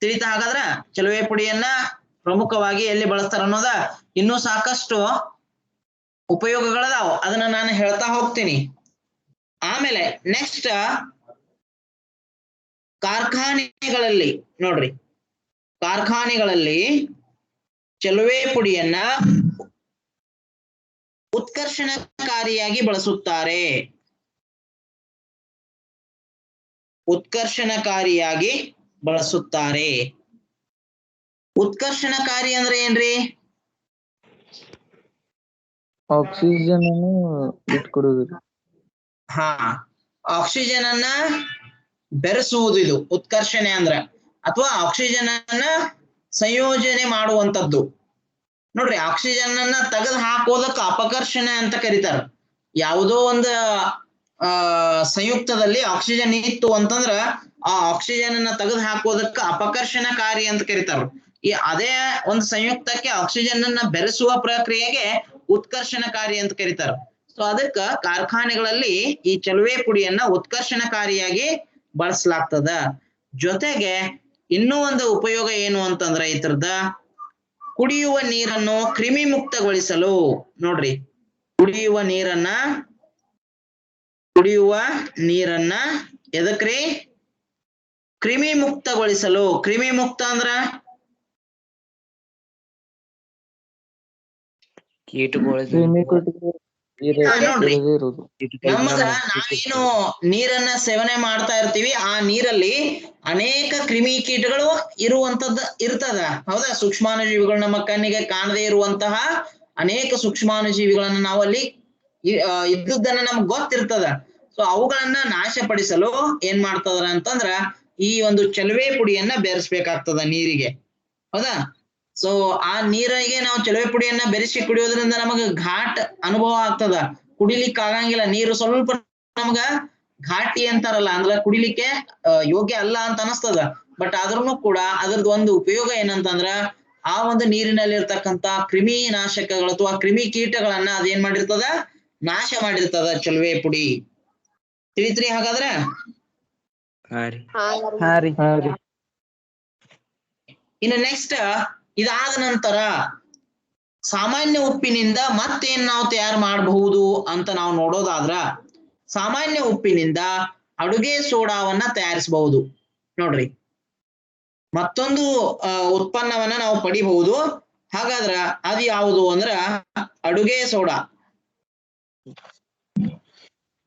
ತಿಳಿತಾ? ಹಾಗಾದ್ರ ಚಲುವೆ ಪುಡಿಯನ್ನ ಪ್ರಮುಖವಾಗಿ ಎಲ್ಲಿ ಬಳಸ್ತಾರ ಅನ್ನೋದ ಇನ್ನೂ ಸಾಕಷ್ಟು ಉಪಯೋಗಗಳದಾವ, ಅದನ್ನ ನಾನು ಹೇಳ್ತಾ ಹೋಗ್ತೀನಿ. ಆಮೇಲೆ ನೆಕ್ಸ್ಟ್ ಕಾರ್ಖಾನೆಗಳಲ್ಲಿ ನೋಡ್ರಿ, ಕಾರ್ಖಾನೆಗಳಲ್ಲಿ ಚಲುವೆ ಪುಡಿಯನ್ನ ಉತ್ಕರ್ಷಣಕಾರಿಯಾಗಿ ಬಳಸುತ್ತಾರೆ. ಉತ್ಕರ್ಷಣಕಾರಿಯಾಗಿ ಬಳಸುತ್ತಾರೆ. ಉತ್ಕರ್ಷಣಕಾರಿ ಅಂದ್ರೆ ಏನ್ರಿ? ಆಕ್ಸಿಜನ್ ಅನ್ನು ಬಿಟ್ಕೊಡುವುದು. ಹಾ, ಆಕ್ಸಿಜನ್ ಅನ್ನ ಬೆರೆಸುವುದು ಇದು ಉತ್ಕರ್ಷಣೆ ಅಂದ್ರ, ಅಥವಾ ಆಕ್ಸಿಜನ್ ಅನ್ನ ಸಂಯೋಜನೆ ಮಾಡುವಂತದ್ದು. ನೋಡ್ರಿ, ಆಕ್ಸಿಜನ್ ಅನ್ನ ತೆಗೆದು ಹಾಕೋದಕ್ಕ ಅಪಕರ್ಷಣ ಅಂತ ಕರೀತಾರ. ಯಾವುದೋ ಒಂದು ಸಂಯುಕ್ತದಲ್ಲಿ ಆಕ್ಸಿಜನ್ ಇತ್ತು ಅಂತಂದ್ರ ಆ ಆಕ್ಸಿಜನ್ ಅನ್ನ ತೆಗೆದು ಹಾಕೋದಕ್ಕ ಅಪಕರ್ಷಣಕಾರಿ ಅಂತ ಕರೀತಾರ. ಅದೇ ಒಂದು ಸಂಯುಕ್ತಕ್ಕೆ ಆಕ್ಸಿಜನ್ ಅನ್ನ ಬೆರೆಸುವ ಪ್ರಕ್ರಿಯೆಗೆ ಉತ್ಕರ್ಷಣಕಾರಿ ಅಂತ ಕರೀತಾರ. ಸೊ ಅದಕ್ಕ ಕಾರ್ಖಾನೆಗಳಲ್ಲಿ ಈ ಚಲುವೆ ಪುಡಿಯನ್ನ ಉತ್ಕರ್ಷಣಕಾರಿಯಾಗಿ ಬಳಸಲಾಗ್ತದ. ಜೊತೆಗೆ ಇನ್ನೂ ಒಂದು ಉಪಯೋಗ ಏನು ಅಂತಂದ್ರೆ ಇದ್ರದ ಕುಡಿಯುವ ನೀರನ್ನು ಕ್ರಿಮಿ ಮುಕ್ತಗೊಳಿಸಲು. ನೋಡ್ರಿ, ಕುಡಿಯುವ ನೀರನ್ನ ಎದಕ್ರಿ? ಕ್ರಿಮಿ ಮುಕ್ತಗೊಳಿಸಲು. ಕ್ರಿಮಿ ಮುಕ್ತ ಅಂದ್ರ ನೋಡ್ರಿ, ನಮಗ ನಾವೇನು ನೀರನ್ನ ಸೇವನೆ ಮಾಡ್ತಾ ಇರ್ತೀವಿ, ಆ ನೀರಲ್ಲಿ ಅನೇಕ ಕ್ರಿಮಿ ಕೀಟಗಳು ಇರ್ತದ. ಹೌದಾ? ಸೂಕ್ಷ್ಮಾಣುಜೀವಿಗಳು, ನಮ್ಮ ಕಣ್ಣಿಗೆ ಕಾಣದೇ ಇರುವಂತಹ ಅನೇಕ ಸೂಕ್ಷ್ಮಾಣುಜೀವಿಗಳನ್ನ ನಾವಲ್ಲಿ ಇದ್ದುದನ್ನ ನಮ್ಗೆ ಗೊತ್ತಿರ್ತದ. ಸೊ ಅವುಗಳನ್ನ ನಾಶಪಡಿಸಲು ಏನ್ ಮಾಡ್ತದ ಅಂತಂದ್ರ ಈ ಒಂದು ಚಲುವೆ ಪುಡಿಯನ್ನ ಬೆರೆಸ್ಬೇಕಾಗ್ತದ ನೀರಿಗೆ. ಹೌದಾ? ಸೊ ಆ ನೀರಿಗೆ ನಾವು ಚಲುವೆ ಪುಡಿಯನ್ನ ಬೆರೆಸಿ ಕುಡಿಯೋದ್ರಿಂದ ನಮಗ ಘಾಟ್ ಅನುಭವ ಆಗ್ತದ, ಕುಡಿಲಿಕ್ಕೆ ಆಗಂಗಿಲ್ಲ. ನೀರು ಸ್ವಲ್ಪ ನಮಗ ಘಾಟಿ ಅಂತಾರಲ್ಲ, ಅಂದ್ರೆ ಕುಡಿಲಿಕ್ಕೆ ಯೋಗ್ಯ ಅಲ್ಲ ಅಂತ ಅನಸ್ತದ. ಬಟ್ ಆದ್ರೂ ಕೂಡ ಅದ್ರದ್ದು ಒಂದು ಉಪಯೋಗ ಏನಂತಂದ್ರ ಆ ಒಂದು ನೀರಿನಲ್ಲಿ ಇರ್ತಕ್ಕಂತ ಕ್ರಿಮಿ ನಾಶಕಗಳು ಅಥವಾ ಕ್ರಿಮಿ ಕೀಟಗಳನ್ನ ಅದೇನ್ ಮಾಡಿರ್ತದ? ನಾಶ ಮಾಡಿರ್ತದ ಚಲುವೆ ಪುಡಿ. ತಿಳಿತ್ರಿ ಹಾಗಾದ್ರೆ? ಇನ್ನು ನೆಕ್ಸ್ಟ್ ಇದಾದ ನಂತರ ಸಾಮಾನ್ಯ ಉಪ್ಪಿನಿಂದ ಮತ್ತೇನ್ ನಾವು ತಯಾರು ಮಾಡಬಹುದು ಅಂತ ನಾವು ನೋಡೋದಾದ್ರ, ಸಾಮಾನ್ಯ ಉಪ್ಪಿನಿಂದ ಅಡುಗೆ ಸೋಡಾವನ್ನ ತಯಾರಿಸಬಹುದು. ನೋಡ್ರಿ, ಮತ್ತೊಂದು ಉತ್ಪನ್ನವನ್ನ ನಾವು ಪಡಿಬಹುದು. ಹಾಗಾದ್ರ ಅದು ಯಾವುದು ಅಂದ್ರ ಅಡುಗೆ ಸೋಡಾ.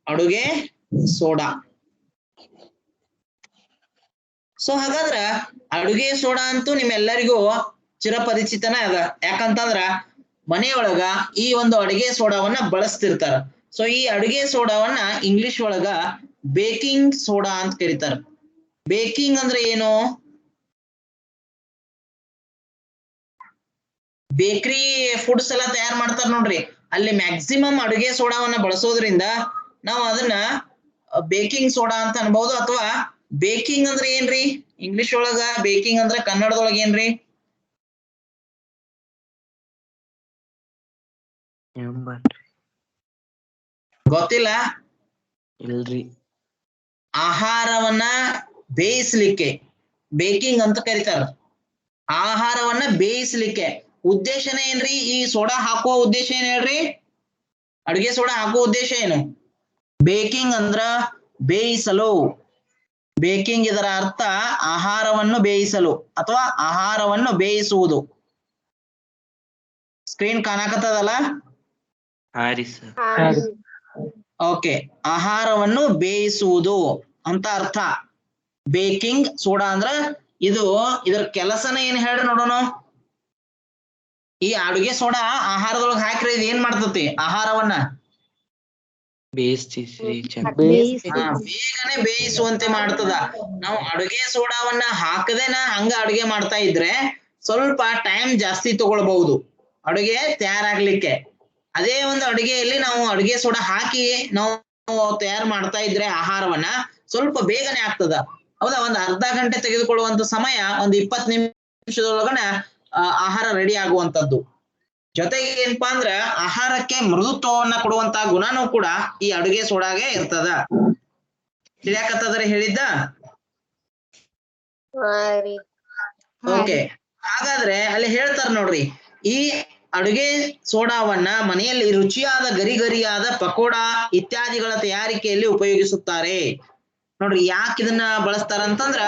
ಅಡುಗೆ ಸೋಡಾ. ಸೊ ಹಾಗಾದ್ರ ಅಡುಗೆ ಸೋಡಾ ಅಂತೂ ನಿಮ್ಮೆಲ್ಲರಿಗೂ ಚಿರಪರಿಚಿತನ ಅದ. ಯಾಕಂತಂದ್ರ ಮನೆಯೊಳಗ ಈ ಒಂದು ಅಡುಗೆ ಸೋಡಾವನ್ನ ಬಳಸ್ತಿರ್ತಾರ. ಸೊ ಈ ಅಡುಗೆ ಸೋಡಾವನ್ನ ಇಂಗ್ಲಿಷ್ ಒಳಗ ಬೇಕಿಂಗ್ ಸೋಡಾ ಅಂತ ಕರೀತಾರ. ಬೇಕಿಂಗ್ ಅಂದ್ರೆ ಏನು? ಬೇಕರಿ ಫುಡ್ಸ್ ಎಲ್ಲ ತಯಾರು ಮಾಡ್ತಾರ ನೋಡ್ರಿ, ಅಲ್ಲಿ ಮ್ಯಾಕ್ಸಿಮಮ್ ಅಡುಗೆ ಸೋಡಾವನ್ನ ಬಳಸೋದ್ರಿಂದ ನಾವು ಅದನ್ನ ಬೇಕಿಂಗ್ ಸೋಡಾ ಅಂತ ಅನ್ಬಹುದು. ಅಥವಾ ಬೇಕಿಂಗ್ ಅಂದ್ರೆ ಏನ್ರಿ ಇಂಗ್ಲಿಷ್ ಒಳಗ? ಬೇಕಿಂಗ್ ಅಂದ್ರೆ ಕನ್ನಡದೊಳಗ ಏನ್ರಿ? ಗೊತ್ತಿಲ್ಲ? ಇಲ್ರಿ. ಆಹಾರವನ್ನ ಬೇಯಿಸ್ಲಿಕ್ಕೆ ಬೇಕಿಂಗ್ ಅಂತ ಕರೀತಾರ. ಆಹಾರವನ್ನ ಬೇಯಿಸ್ಲಿಕ್ಕೆ ಉದ್ದೇಶನ ಏನ್ರಿ? ಈ ಸೋಡಾ ಹಾಕುವ ಉದ್ದೇಶ ಏನ್ ಹೇಳ್ರಿ? ಅಡುಗೆ ಸೋಡಾ ಹಾಕುವ ಉದ್ದೇಶ ಏನು? ಬೇಕಿಂಗ್ ಅಂದ್ರ ಬೇಯಿಸಲು. ಬೇಕಿಂಗ್ ಇದರ ಅರ್ಥ ಆಹಾರವನ್ನು ಬೇಯಿಸಲು ಅಥವಾ ಆಹಾರವನ್ನು ಬೇಯಿಸುವುದು. ಸ್ಕ್ರೀನ್ ಕಾಣಕತ್ತದಲ್ಲ? ಓಕೆ, ಆಹಾರವನ್ನು ಬೇಯಿಸುವುದು ಅಂತ ಅರ್ಥ ಬೇಕಿಂಗ್ ಸೋಡಾ ಅಂದ್ರ. ಇದರ ಕೆಲಸನ ಏನ್ ಹೇಳ್ರಿ ನೋಡೋಣ. ಈ ಅಡುಗೆ ಸೋಡಾ ಆಹಾರದೊಳಗೆ ಹಾಕ್ರಿ ಇದು ಏನ್ ಮಾಡ್ತತಿ? ಆಹಾರವನ್ನ ಬೇಯಿಸ್ತೀವಿ ಬೇಗನೆ ಬೇಯಿಸುವಂತೆ ಮಾಡ್ತದ. ನಾವು ಅಡುಗೆ ಸೋಡಾವನ್ನ ಹಾಕದೇನ ಹಂಗ ಅಡುಗೆ ಮಾಡ್ತಾ ಇದ್ರೆ ಸ್ವಲ್ಪ ಟೈಮ್ ಜಾಸ್ತಿ ತಗೊಳ್ಬಹುದು ಅಡುಗೆ ತಯಾರಾಗ್ಲಿಕ್ಕೆ. ಅದೇ ಒಂದು ಅಡುಗೆಯಲ್ಲಿ ನಾವು ಅಡುಗೆ ಸೋಡಾ ಹಾಕಿ ನಾವು ತಯಾರು ಮಾಡ್ತಾ ಇದ್ರೆ ಆಹಾರವನ್ನ ಸ್ವಲ್ಪ ಬೇಗನೆ ಆಗ್ತದ. ಹೌದಾ? ಒಂದು ಅರ್ಧ ಗಂಟೆ ತೆಗೆದುಕೊಳ್ಳುವಂತ ಸಮಯ ಒಂದು 20 ನಿಮಿಷದೊಳಗನ ಆಹಾರ ರೆಡಿ ಆಗುವಂತದ್ದು. ಜೊತೆಗೆ ಏನಪ್ಪಾ ಅಂದ್ರ ಆಹಾರಕ್ಕೆ ಮೃದುತ್ವವನ್ನ ಕೊಡುವಂತ ಗುಣನೂ ಕೂಡ ಈ ಅಡುಗೆ ಸೋಡಾಗೆ ಇರ್ತದ. ತಿಳಿಯಾಕತ್ತದ್ರೆ ಹೇಳಿದ್ದ? ಓಕೆ, ಹಾಗಾದ್ರೆ ಅಲ್ಲಿ ಹೇಳ್ತಾರ ನೋಡ್ರಿ, ಈ ಅಡುಗೆ ಸೋಡಾವನ್ನ ಮನೆಯಲ್ಲಿ ರುಚಿಯಾದ ಗರಿಗರಿಯಾದ ಪಕೋಡಾ ಇತ್ಯಾದಿಗಳ ತಯಾರಿಕೆಯಲ್ಲಿ ಉಪಯೋಗಿಸುತ್ತಾರೆ. ನೋಡ್ರಿ ಯಾಕೆ ಇದನ್ನ ಬಳಸ್ತಾರ ಅಂತಂದ್ರ,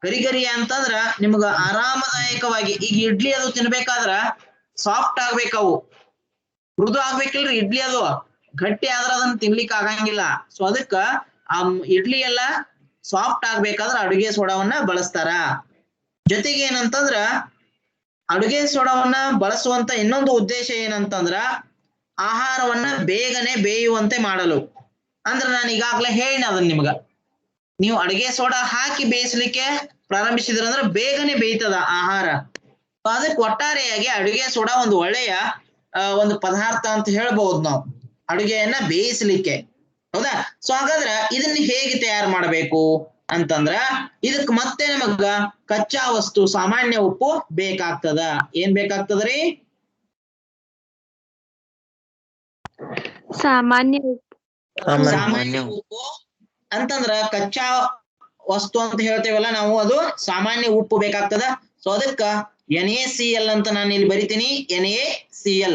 ಗರಿಗರಿ ಅಂತಂದ್ರ ನಿಮ್ಗ ಆರಾಮದಾಯಕವಾಗಿ, ಈಗ ಇಡ್ಲಿ ಅದು ತಿನ್ಬೇಕಾದ್ರ ಸಾಫ್ಟ್ ಆಗ್ಬೇಕವು, ಮೃದು ಆಗ್ಬೇಕಿಲ್ರಿ ಇಡ್ಲಿ, ಅದು ಗಟ್ಟಿ ಆದ್ರ ಅದನ್ನ ತಿನ್ಲಿಕ್ಕೆ ಆಗಂಗಿಲ್ಲ. ಸೊ ಅದಕ್ಕ ಆ ಇಡ್ಲಿ ಎಲ್ಲ ಸಾಫ್ಟ್ ಆಗ್ಬೇಕಾದ್ರ ಅಡುಗೆ ಸೋಡಾವನ್ನ ಬಳಸ್ತಾರ. ಜೊತೆಗೆ ಏನಂತಂದ್ರ ಅಡುಗೆ ಸೋಡಾವನ್ನ ಬಳಸುವಂತ ಇನ್ನೊಂದು ಉದ್ದೇಶ ಏನಂತಂದ್ರ ಆಹಾರವನ್ನ ಬೇಗನೆ ಬೇಯುವಂತೆ ಮಾಡಲು. ಅಂದ್ರ ನಾನು ಈಗಾಗ್ಲೇ ಹೇಳಿನ ಅದನ್ನ ನಿಮ್ಗ, ನೀವು ಅಡುಗೆ ಸೋಡಾ ಹಾಕಿ ಬೇಯಿಸ್ಲಿಕ್ಕೆ ಪ್ರಾರಂಭಿಸಿದ್ರಂದ್ರ ಬೇಗನೆ ಬೇಯ್ತದ ಆಹಾರ. ಅದಕ್ಕೆ ಒಟ್ಟಾರೆಯಾಗಿ ಅಡುಗೆ ಸೋಡಾ ಒಂದು ಒಳ್ಳೆಯ ಒಂದು ಪದಾರ್ಥ ಅಂತ ಹೇಳ್ಬಹುದು ನಾವು ಅಡುಗೆಯನ್ನ ಬೇಯಿಸ್ಲಿಕ್ಕೆ. ಹೌದಾ? ಸೊ ಹಾಗಾದ್ರ ಇದನ್ನ ಹೇಗೆ ತಯಾರು ಮಾಡಬೇಕು ಅಂತಂದ್ರ ಇದಕ್ ಮತ್ತೆ ನಮಗ ಕಚ್ಚಾ ವಸ್ತು ಸಾಮಾನ್ಯ ಉಪ್ಪು ಬೇಕಾಗ್ತದ. ಏನ್ ಬೇಕಾಗ್ತದ್ರಿ? ಸಾಮಾನ್ಯ ಉಪ್ಪು ಅಂತಂದ್ರ ಕಚ್ಚಾ ವಸ್ತು ಅಂತ ಹೇಳ್ತೇವಲ್ಲ ನಾವು, ಅದು ಸಾಮಾನ್ಯ ಉಪ್ಪು ಬೇಕಾಗ್ತದ. ಸೊ ಅದಕ್ಕ NaCl ಅಂತ ನಾನು ಇಲ್ಲಿ ಬರಿತೀನಿ, NaCl.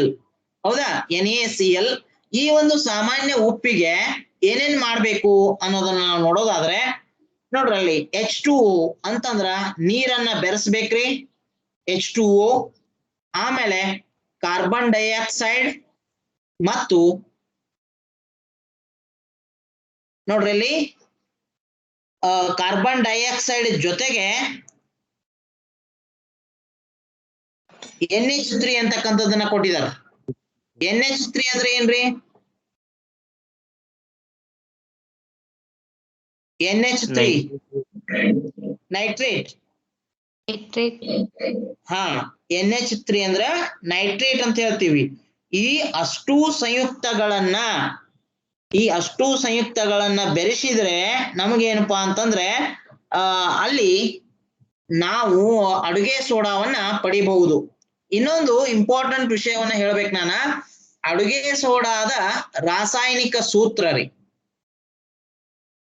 ಹೌದಾ? NaCl. ಈ ಒಂದು ಸಾಮಾನ್ಯ ಉಪ್ಪಿಗೆ ಏನೇನ್ ಮಾಡ್ಬೇಕು ಅನ್ನೋದನ್ನ ನಾವು ನೋಡೋದಾದ್ರೆ ನೋಡ್ರಲ್ಲಿ, H2O ಅಂತಂದ್ರ ನೀರನ್ನ ಬೆರೆಸ್ಬೇಕ್ರಿ, H2O. ಆಮೇಲೆ ಕಾರ್ಬನ್ ಡೈಆಕ್ಸೈಡ್ ಮತ್ತು ನೋಡ್ರಲ್ಲಿ ಕಾರ್ಬನ್ ಡೈಆಕ್ಸೈಡ್ ಜೊತೆಗೆ NH3 ಅಂತಕ್ಕಂಥದ್ದನ್ನ ಕೊಟ್ಟಿದ್ದಾರೆ. NH3 ಅಂದ್ರೆ ಏನ್ರಿ? NH3 nitrate. ಹಾ, NH3 ಅಂದ್ರ ನೈಟ್ರೇಟ್ ಅಂತ ಹೇಳ್ತೀವಿ. ಈ ಅಷ್ಟೂ ಸಂಯುಕ್ತಗಳನ್ನ ಬೆರೆಸಿದ್ರೆ ನಮಗೇನಪ್ಪಾ ಅಂತಂದ್ರೆ ಅಲ್ಲಿ ನಾವು ಅಡುಗೆ ಸೋಡಾವನ್ನ ಪಡಿಬಹುದು. ಇನ್ನೊಂದು ಇಂಪಾರ್ಟೆಂಟ್ ವಿಷಯವನ್ನ ಹೇಳ್ಬೇಕು ನಾನ, ಅಡುಗೆ ಸೋಡಾದ ರಾಸಾಯನಿಕ ಸೂತ್ರ ರೀ.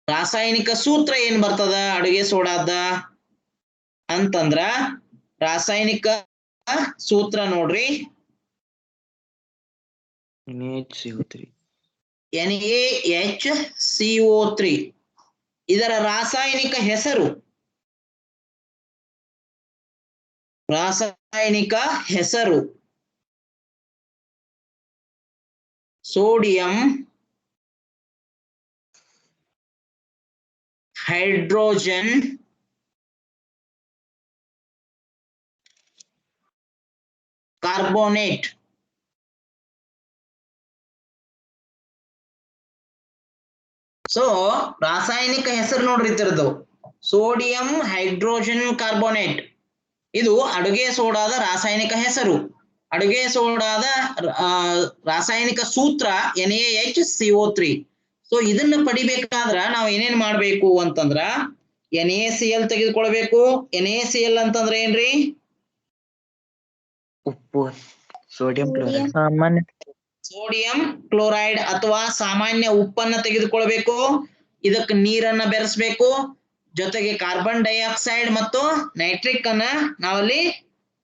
ರಾಸಾಯನಿಕ ಸೂತ್ರ ಏನ್ ಬರ್ತದ ಅಡುಗೆ ಸೋಡಾದ ಅಂತಂದ್ರ, ರಾಸಾಯನಿಕ ಸೂತ್ರ ನೋಡ್ರಿ, NaHCO3. ಇದರ ರಾಸಾಯನಿಕ ಹೆಸರು ಸೋಡಿಯಂ ಹೈಡ್ರೋಜನ್ ಕಾರ್ಬೋನೇಟ್. ಸೊ ರಾಸಾಯನಿಕ ಹೆಸರು ನೋಡ್ರಿ ಇತರದ್ದು, ಸೋಡಿಯಂ ಹೈಡ್ರೋಜನ್ ಕಾರ್ಬೋನೇಟ್. ಇದು ಅಡುಗೆ ಸೋಡಾದ ರಾಸಾಯನಿಕ ಹೆಸರು. ಅಡುಗೆ ಸೋಡಾದ ರಾಸಾಯನಿಕ ಸೂತ್ರ NaHCO3. ಸೊ ಇದನ್ನ ಪಡಿಬೇಕಾದ್ರ ನಾವು ಏನೇನ್ ಮಾಡ್ಬೇಕು ಅಂತಂದ್ರ NaCl ತೆಗೆದುಕೊಳ್ಬೇಕು. NaCl ಅಂತಂದ್ರೆ ಏನ್ರಿ? ಉಪ್ಪು, ಸೋಡಿಯಂ ಕ್ಲೋರೈಡ್ ಅಥವಾ ಸಾಮಾನ್ಯ ಉಪ್ಪನ್ನ ತೆಗೆದುಕೊಳ್ಬೇಕು. ಇದಕ್ಕೆ ನೀರನ್ನ ಬೆರೆಸ್ಬೇಕು. ಜೊತೆಗೆ ಕಾರ್ಬನ್ ಡೈಆಕ್ಸೈಡ್ ಮತ್ತು ನೈಟ್ರಿಕ್ ಅನ್ನ ನಾವಲ್ಲಿ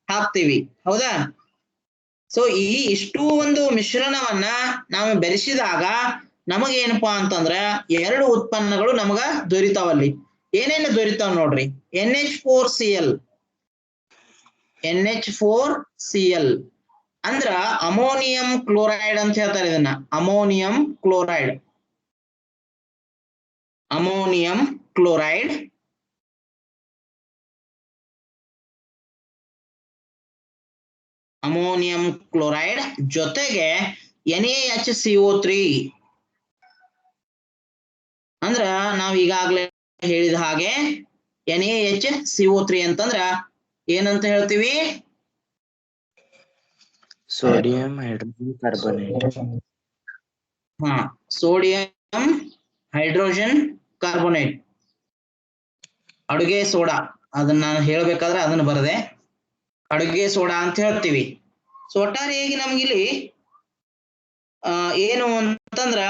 ಹಾಕ್ತೀವಿ. ಹೌದಾ? ಸೊ ಈ ಇಷ್ಟು ಒಂದು ಮಿಶ್ರಣವನ್ನ ನಾವು ಬೆರೆಸಿದಾಗ ನಮಗೇನಪ್ಪಾ ಅಂತಂದ್ರ 2 ಉತ್ಪನ್ನಗಳು ನಮಗ ದೊರಿತಾವಲ್ಲಿ. ಏನೇನು ದೊರಿತಾವ ನೋಡ್ರಿ, NH4Cl ಅಂದ್ರ ಅಮೋನಿಯಂ ಕ್ಲೋರೈಡ್ ಅಂತ ಹೇಳ್ತಾರೆ ಇದನ್ನ. ಅಮೋನಿಯಂ ಕ್ಲೋರೈಡ್ ಜೊತೆಗೆ NaHCO3. ಅಂದ್ರ ನಾವ್ ಈಗಾಗ್ಲೇ ಹೇಳಿದ ಹಾಗೆ NaHCO3 ಅಂತಂದ್ರ ಏನಂತ ಹೇಳ್ತೀವಿ? sodium hydrogen carbonate. ಹಾ, ಸೋಡಿಯಂ ಹೈಡ್ರೋಜನ್ ಕಾರ್ಬೋನೇಟ್, ಅಡುಗೆ ಸೋಡಾ. ಅದನ್ನ ನಾನು ಹೇಳ್ಬೇಕಾದ್ರೆ ಅದನ್ನ ಬರದೆ ಅಡುಗೆ ಸೋಡಾ ಅಂತ ಹೇಳ್ತೀವಿ. ಸೊ ಒಟ್ಟಾರೆಯಾಗಿ ನಮ್ಗಿಲ್ಲಿ ಏನು ಅಂತಂದ್ರ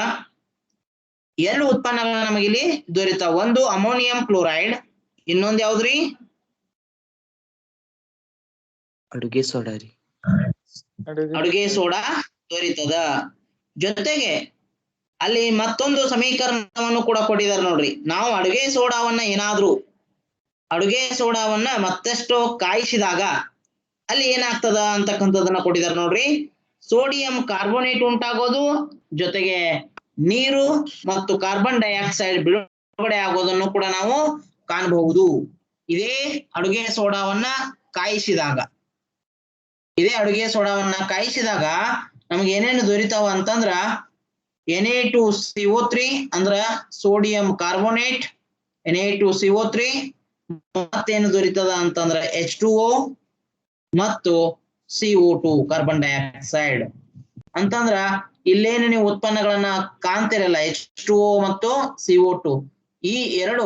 ಎರಡು ಉತ್ಪನ್ನಗಳು ನಮಗಿಲ್ಲಿ ದೊರೆತಾವ. ಒಂದು ಅಮೋನಿಯಂ ಕ್ಲೋರೈಡ್, ಇನ್ನೊಂದು ಯಾವ್ದ್ರಿ? ಅಡುಗೆ ಸೋಡಾ ರೀ. ಅಡುಗೆ ಸೋಡಾ ದೊರೀತದ. ಜೊತೆಗೆ ಅಲ್ಲಿ ಮತ್ತೊಂದು ಸಮೀಕರಣವನ್ನು ಕೂಡ ಕೊಟ್ಟಿದ್ದಾರೆ ನೋಡ್ರಿ. ನಾವು ಅಡುಗೆ ಸೋಡಾವನ್ನ ಮತ್ತಷ್ಟು ಕಾಯಿಸಿದಾಗ ಅಲ್ಲಿ ಏನಾಗ್ತದ ಅಂತಕ್ಕಂಥದನ್ನ ಕೊಟ್ಟಿದ್ದಾರೆ ನೋಡ್ರಿ. ಸೋಡಿಯಂ ಕಾರ್ಬೋನೇಟ್ ಉಂಟಾಗೋದು, ಜೊತೆಗೆ ನೀರು ಮತ್ತು ಕಾರ್ಬನ್ ಡೈಆಕ್ಸೈಡ್ ಬಿಡುಗಡೆ ಆಗೋದನ್ನು ಕೂಡ ನಾವು ಕಾಣಬಹುದು. ಇದೇ ಅಡುಗೆ ಸೋಡಾವನ್ನ ಕಾಯಿಸಿದಾಗ ನಮ್ಗೆ ಏನೇನು ದೊರೀತಾವ ಅಂತಂದ್ರ Na2CO3 ಅಂದ್ರ ಸೋಡಿಯಂ ಕಾರ್ಬೋನೇಟ್, Na2CO3 ಮತ್ತೇನು ದೊರೀತದ ಅಂತಂದ್ರ H2O ಮತ್ತು CO2 ಕಾರ್ಬನ್ ಡೈಆಕ್ಸೈಡ್. ಅಂತಂದ್ರ ಇಲ್ಲೇನು ನೀವು ಉತ್ಪನ್ನಗಳನ್ನ ಕಾಣ್ತಿರಲ್ಲ, H2O ಮತ್ತು CO2, ಈ ಎರಡು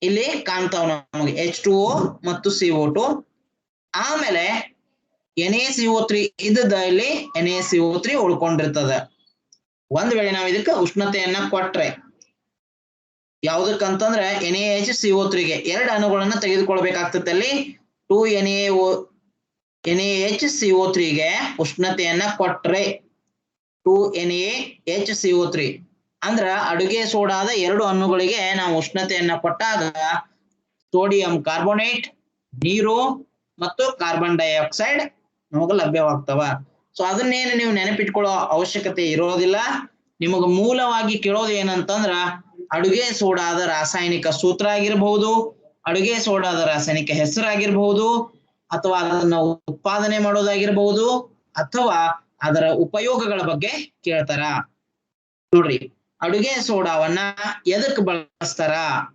ಇಲ್ಲಿ ಕಾಣ್ತಾವ ನಮಗೆ, H2O ಮತ್ತು CO2. ಆಮೇಲೆ NaCO3 ಇದ್ದದ ಇಲ್ಲಿ NaCO3 ಉಳ್ಕೊಂಡಿರ್ತದ. ಒಂದ್ ವೇಳೆ ನಾವು ಇದಕ್ಕೆ ಉಷ್ಣತೆಯನ್ನ ಕೊಟ್ರೆ, ಯಾವ್ದಕ್ಕಂತಂದ್ರೆ NaHCO3ಗೆ ಎರಡು ಅಣುಗಳನ್ನ ತೆಗೆದುಕೊಳ್ಬೇಕಾಗ್ತದೆ. ಅಲ್ಲಿ 2NaHCO3ಗೆ ಉಷ್ಣತೆಯನ್ನ ಕೊಟ್ರೆ 2NaHCO3 ಅಂದ್ರ ಅಡುಗೆ ಸೋಡಾದ ಎರಡು ಅಣುಗಳಿಗೆ ನಾವು ಉಷ್ಣತೆಯನ್ನ ಕೊಟ್ಟಾಗ ಸೋಡಿಯಂ ಕಾರ್ಬೋನೇಟ್, ನೀರು ಮತ್ತು ಕಾರ್ಬನ್ ಡೈಆಕ್ಸೈಡ್ ನಮಗ ಲಭ್ಯವಾಗ್ತವ. ಸೊ ಅದನ್ನೇನು ನೀವು ನೆನಪಿಟ್ಕೊಳ್ಳೋ ಅವಶ್ಯಕತೆ ಇರೋದಿಲ್ಲ. ನಿಮಗ ಮೂಲವಾಗಿ ಕೇಳೋದು ಏನಂತಂದ್ರ ಅಡುಗೆ ಸೋಡಾದ ರಾಸಾಯನಿಕ ಸೂತ್ರ ಆಗಿರಬಹುದು, ಅಡುಗೆ ಸೋಡಾದ ರಾಸಾಯನಿಕ ಹೆಸರಾಗಿರ್ಬಹುದು, ಅಥವಾ ಅದನ್ನ ಉತ್ಪಾದನೆ ಮಾಡೋದಾಗಿರ್ಬಹುದು, ಅಥವಾ ಅದರ ಉಪಯೋಗಗಳ ಬಗ್ಗೆ ಕೇಳ್ತಾರ. ನೋಡ್ರಿ, ಅಡುಗೆ ಸೋಡಾವನ್ನ ಎದಕ್ ಬಳಸ್ತಾರ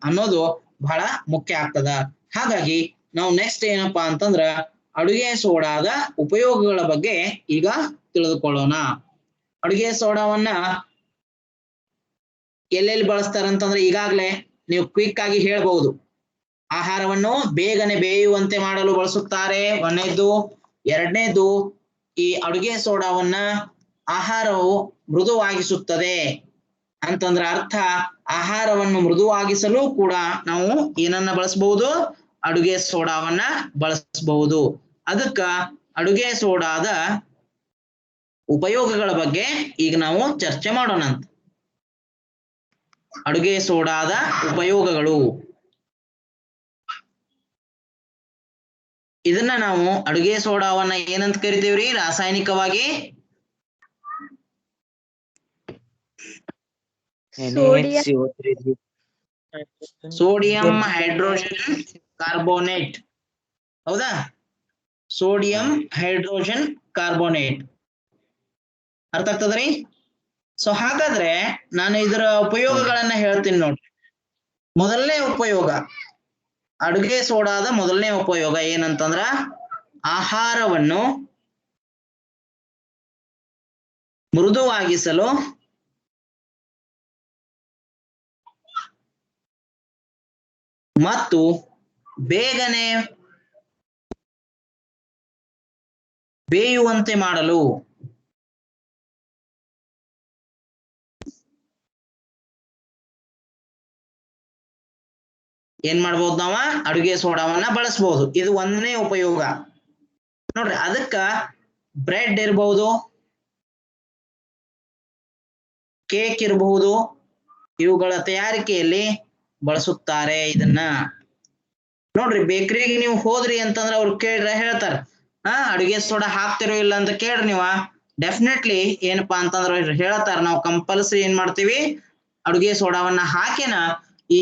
ಅನ್ನೋದು ಬಹಳ ಮುಖ್ಯ ಆಗ್ತದ. ಹಾಗಾಗಿ ನಾವು ನೆಕ್ಸ್ಟ್ ಏನಪ್ಪಾ ಅಂತಂದ್ರ ಅಡುಗೆ ಸೋಡಾದ ಉಪಯೋಗಗಳ ಬಗ್ಗೆ ಈಗ ತಿಳಿದುಕೊಳ್ಳೋಣ. ಅಡುಗೆ ಸೋಡಾವನ್ನ ಎಲ್ಲೆಲ್ಲಿ ಬಳಸ್ತಾರ ಅಂತಂದ್ರೆ ಈಗಾಗ್ಲೇ ನೀವು ಕ್ವಿಕ್ ಆಗಿ ಹೇಳ್ಬಹುದು. ಆಹಾರವನ್ನು ಬೇಗನೆ ಬೇಯುವಂತೆ ಮಾಡಲು ಬಳಸುತ್ತಾರೆ, ಒಂದನೇದ್ದು. ಎರಡನೇದು, ಈ ಅಡುಗೆ ಸೋಡಾವನ್ನ ಆಹಾರವು ಮೃದುವಾಗಿಸುತ್ತದೆ ಅಂತಂದ್ರ ಅರ್ಥ, ಆಹಾರವನ್ನು ಮೃದುವಾಗಿಸಲು ಕೂಡ ನಾವು ಏನನ್ನ ಬಳಸಬಹುದು? ಅಡುಗೆ ಸೋಡಾವನ್ನ ಬಳಸಬಹುದು. ಅದಕ್ಕ ಅಡುಗೆ ಸೋಡಾದ ಉಪಯೋಗಗಳ ಬಗ್ಗೆ ಈಗ ನಾವು ಚರ್ಚೆ ಮಾಡೋಣ ಅಂತ. ಅಡುಗೆ ಸೋಡಾದ ಉಪಯೋಗಗಳು, ಇದನ್ನ ನಾವು ಅಡುಗೆ ಸೋಡಾವನ್ನ ಏನಂತ ಕರಿತೀವ್ರಿ ರಾಸಾಯನಿಕವಾಗಿ? NaHCO3 sodium hydrogen carbonate. ಹೌದಾ? ಸೋಡಿಯಂ ಹೈಡ್ರೋಜನ್ ಕಾರ್ಬೋನೇಟ್ ಅರ್ಥ ಆಗ್ತದ್ರಿ? ಸೊ ಹಾಗಾದ್ರೆ ನಾನು ಇದರ ಉಪಯೋಗಗಳನ್ನ ಹೇಳ್ತೀನಿ ನೋಡ್ರಿ. ಮೊದಲನೇ ಉಪಯೋಗ, ಅಡುಗೆ ಸೋಡಾದ ಮೊದಲನೇ ಉಪಯೋಗ ಏನಂತಂದ್ರ ಆಹಾರವನ್ನು ಮೃದುವಾಗಿಸಲು ಮತ್ತು ಬೇಗನೆ ಬೇಯುವಂತೆ ಮಾಡಲು ಏನ್ ಮಾಡ್ಬೋದು? ನಾವ ಅಡುಗೆ ಸೋಡಾವನ್ನ ಬಳಸಬಹುದು. ಇದು ಒಂದನೇ ಉಪಯೋಗ ನೋಡ್ರಿ. ಅದಕ್ಕ ಬ್ರೆಡ್ ಇರಬಹುದು, ಕೇಕ್ ಇರಬಹುದು, ಇವುಗಳ ತಯಾರಿಕೆಯಲ್ಲಿ ಬಳಸುತ್ತಾರೆ ಇದನ್ನ. ನೋಡ್ರಿ, ಬೇಕರಿಗೆ ನೀವು ಹೋದ್ರಿ ಅಂತಂದ್ರೆ ಅವ್ರು ಕೇಳ್ರೆ ಹೇಳ್ತಾರ, ಅಡುಗೆ ಸೋಡಾ ಹಾಕ್ತಿರೋ ಇಲ್ಲ ಅಂತ ಕೇಳ್ರಿ ನೀವ. ಡೆಫಿನೆಟ್ಲಿ ಏನಪ್ಪಾ ಅಂತಂದ್ರೆ ಹೇಳ್ತಾರ, ನಾವು ಕಂಪಲ್ಸರಿ ಏನ್ ಮಾಡ್ತೀವಿ? ಅಡುಗೆ ಸೋಡಾವನ್ನ ಹಾಕಿನ ಈ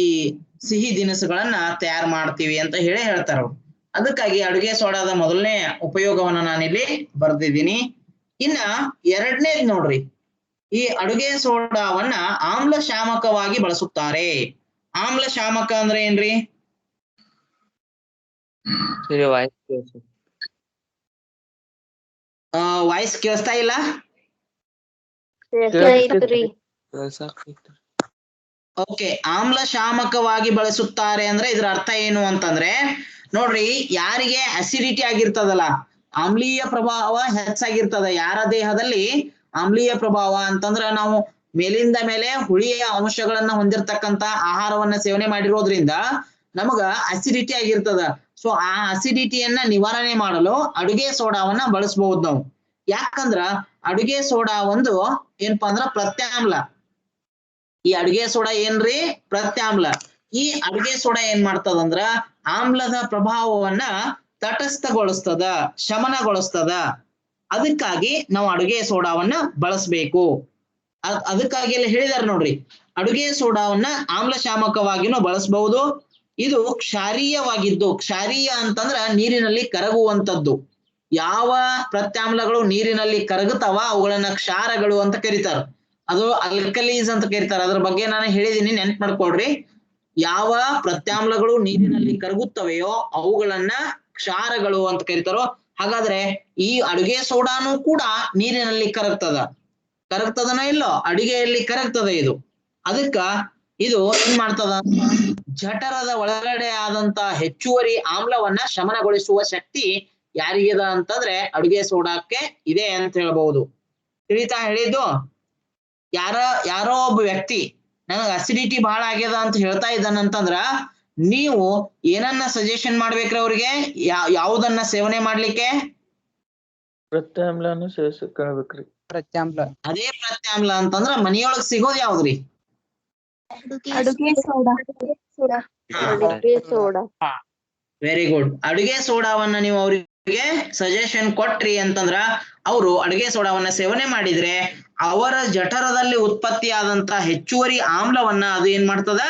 ಸಿಹಿ ದಿನಸುಗಳನ್ನ ತಯಾರು ಮಾಡ್ತೀವಿ ಅಂತ ಹೇಳಿ ಹೇಳ್ತಾರ ಅವ್ರು. ಅದಕ್ಕಾಗಿ ಅಡುಗೆ ಸೋಡಾದ ಮೊದಲನೇ ಉಪಯೋಗವನ್ನ ನಾನಿಲ್ಲಿ ಬರ್ದಿದ್ದೀನಿ. ಇನ್ನ ಎರಡನೇದ್ ನೋಡ್ರಿ, ಈ ಅಡುಗೆ ಸೋಡಾವನ್ನ ಆಮ್ಲ ಶಾಮಕವಾಗಿ ಬಳಸುತ್ತಾರೆ. ಆಮ್ಲ ಶಾಮಕ ಅಂದ್ರೆ ಏನ್ರಿ? ಸರಿ ವಾಯ್ಸ್ ವಾಯ್ಸ್ ಕೇಳಿಸ್ತಾ ಇಲ್ಲ? ಓಕೆ, ಆಮ್ಲ ಶಾಮಕವಾಗಿ ಬಳಸುತ್ತಾರೆ ಅಂದ್ರೆ ಇದ್ರ ಅರ್ಥ ಏನು ಅಂತಂದ್ರೆ ನೋಡ್ರಿ, ಯಾರಿಗೆ ಅಸಿಡಿಟಿ ಆಗಿರ್ತದಲ್ಲ, ಆಮ್ಲೀಯ ಪ್ರಭಾವ ಹೆಚ್ಚಾಗಿರ್ತದ ಯಾರ ದೇಹದಲ್ಲಿ ಆಮ್ಲೀಯ ಪ್ರಭಾವ ಅಂತಂದ್ರ ನಾವು ಮೇಲಿಂದ ಮೇಲೆ ಹುಳಿಯ ಅಂಶಗಳನ್ನ ಹೊಂದಿರತಕ್ಕಂತ ಆಹಾರವನ್ನ ಸೇವನೆ ಮಾಡಿರೋದ್ರಿಂದ ನಮಗ ಅಸಿಡಿಟಿ ಆಗಿರ್ತದ. ಸೊ ಆ ಅಸಿಡಿಟಿಯನ್ನ ನಿವಾರಣೆ ಮಾಡಲು ಅಡುಗೆ ಸೋಡಾವನ್ನ ಬಳಸಬಹುದು ನಾವು. ಯಾಕಂದ್ರ ಅಡುಗೆ ಸೋಡಾ ಒಂದು ಏನಪ್ಪಾ ಅಂದ್ರ ಪ್ರತ್ಯಾಮ್ಲ. ಈ ಅಡುಗೆ ಸೋಡಾ ಏನ್ರಿ? ಪ್ರತ್ಯಾಮ್ಲ. ಈ ಅಡುಗೆ ಸೋಡಾ ಏನ್ ಮಾಡ್ತದಂದ್ರ ಆಮ್ಲದ ಪ್ರಭಾವವನ್ನ ತಟಸ್ಥಗೊಳಿಸ್ತದ, ಶಮನಗೊಳಿಸ್ತದ. ಅದಕ್ಕಾಗಿ ನಾವು ಅಡುಗೆ ಸೋಡಾವನ್ನ ಬಳಸಬೇಕು. ಅದಕ್ಕಾಗಿ ಎಲ್ಲ ಹೇಳಿದಾರೆ ನೋಡ್ರಿ, ಅಡುಗೆ ಸೋಡಾವನ್ನ ಆಮ್ಲ ಶಾಮಕವಾಗಿನೂ ಬಳಸಬಹುದು. ಇದು ಕ್ಷಾರೀಯವಾಗಿದ್ದು, ಕ್ಷಾರೀಯ ಅಂತಂದ್ರ ನೀರಿನಲ್ಲಿ ಕರಗುವಂತದ್ದು. ಯಾವ ಪ್ರತ್ಯಾಮ್ಲಗಳು ನೀರಿನಲ್ಲಿ ಕರಗುತ್ತಾವ ಅವುಗಳನ್ನ ಕ್ಷಾರಗಳು ಅಂತ ಕರೀತಾರ. ಅದು ಅಲ್ಕಲೀಸ್ ಅಂತ ಕರೀತಾರೆ. ಅದ್ರ ಬಗ್ಗೆ ನಾನು ಹೇಳಿದೀನಿ, ನೆನ್ಪು ಮಾಡ್ಕೊಳ್ರಿ. ಯಾವ ಪ್ರತ್ಯಾಮ್ಲಗಳು ನೀರಿನಲ್ಲಿ ಕರಗುತ್ತವೆಯೋ ಅವುಗಳನ್ನ ಕ್ಷಾರಗಳು ಅಂತ ಕರೀತಾರೋ. ಹಾಗಾದ್ರೆ ಈ ಅಡುಗೆ ಸೋಡಾನು ಕೂಡ ನೀರಿನಲ್ಲಿ ಕರಗ್ತದನೋ ಇಲ್ಲೋ? ಅಡಿಗೆಯಲ್ಲಿ ಕರಗ್ತದ ಇದು. ಅದಕ್ಕ ಇದು ಏನ್ ಮಾಡ್ತದ? ಜಠರದ ಒಳಗಡೆ ಆದಂತ ಹೆಚ್ಚುವರಿ ಆಮ್ಲವನ್ನ ಶಮನಗೊಳಿಸುವ ಶಕ್ತಿ ಯಾರಿಗಿದೆ ಅಂತಂದ್ರೆ ಅಡುಗೆ ಸೋಡಾಕ್ಕೆ ಇದೆ ಅಂತ ಹೇಳ್ಬಹುದು. ತಿಳಿತಾ ಹೇಳಿದ್ದು? ಯಾರೋ ಒಬ್ಬ ವ್ಯಕ್ತಿ ನನಗೆ ಅಸಿಡಿಟಿ ಬಹಳ ಆಗ್ಯದ ಅಂತ ಹೇಳ್ತಾ ಇದ್ದಾನಂತಂದ್ರ ನೀವು ಏನನ್ನ ಸಜೆಷನ್ ಮಾಡ್ಬೇಕ್ರಿ ಅವ್ರಿಗೆ? ಯಾವುದನ್ನ ಸೇವನೆ ಮಾಡ್ಲಿಕ್ಕೆ? ಪ್ರತ್ಯಾಮ್ಲನು ಸೇವಿಸಬೇಕ್ರಿ. ಪ್ರತ್ಯಾಮ್ಲ. ಅದೇ ಪ್ರತ್ಯಾಮ್ಲ ಅಂತಂದ್ರ ಮನಿಯೊಳಗ್ ಸಿಗೋದ್ ಯಾವ್ದ್ರಿ? ಅಡುಗೆ ಸೋಡಾ. Very good. ಅಡುಗೆ ಸೋಡಾವನ್ನ ನೀವು ಅವರಿಗೆ ಸಜೆಷನ್ ಕೊಟ್ರಿ ಅಂತಂದ್ರ ಅವರು ಅಡುಗೆ ಸೋಡಾವನ್ನ ಸೇವನೆ ಮಾಡಿದ್ರೆ ಅವರ ಜಠರದಲ್ಲಿ ಉತ್ಪತ್ತಿಯಾದಂತ ಹೆಚ್ಚುವರಿ ಆಮ್ಲವನ್ನ ಅದು ಏನ್ ಮಾಡ್ತದ?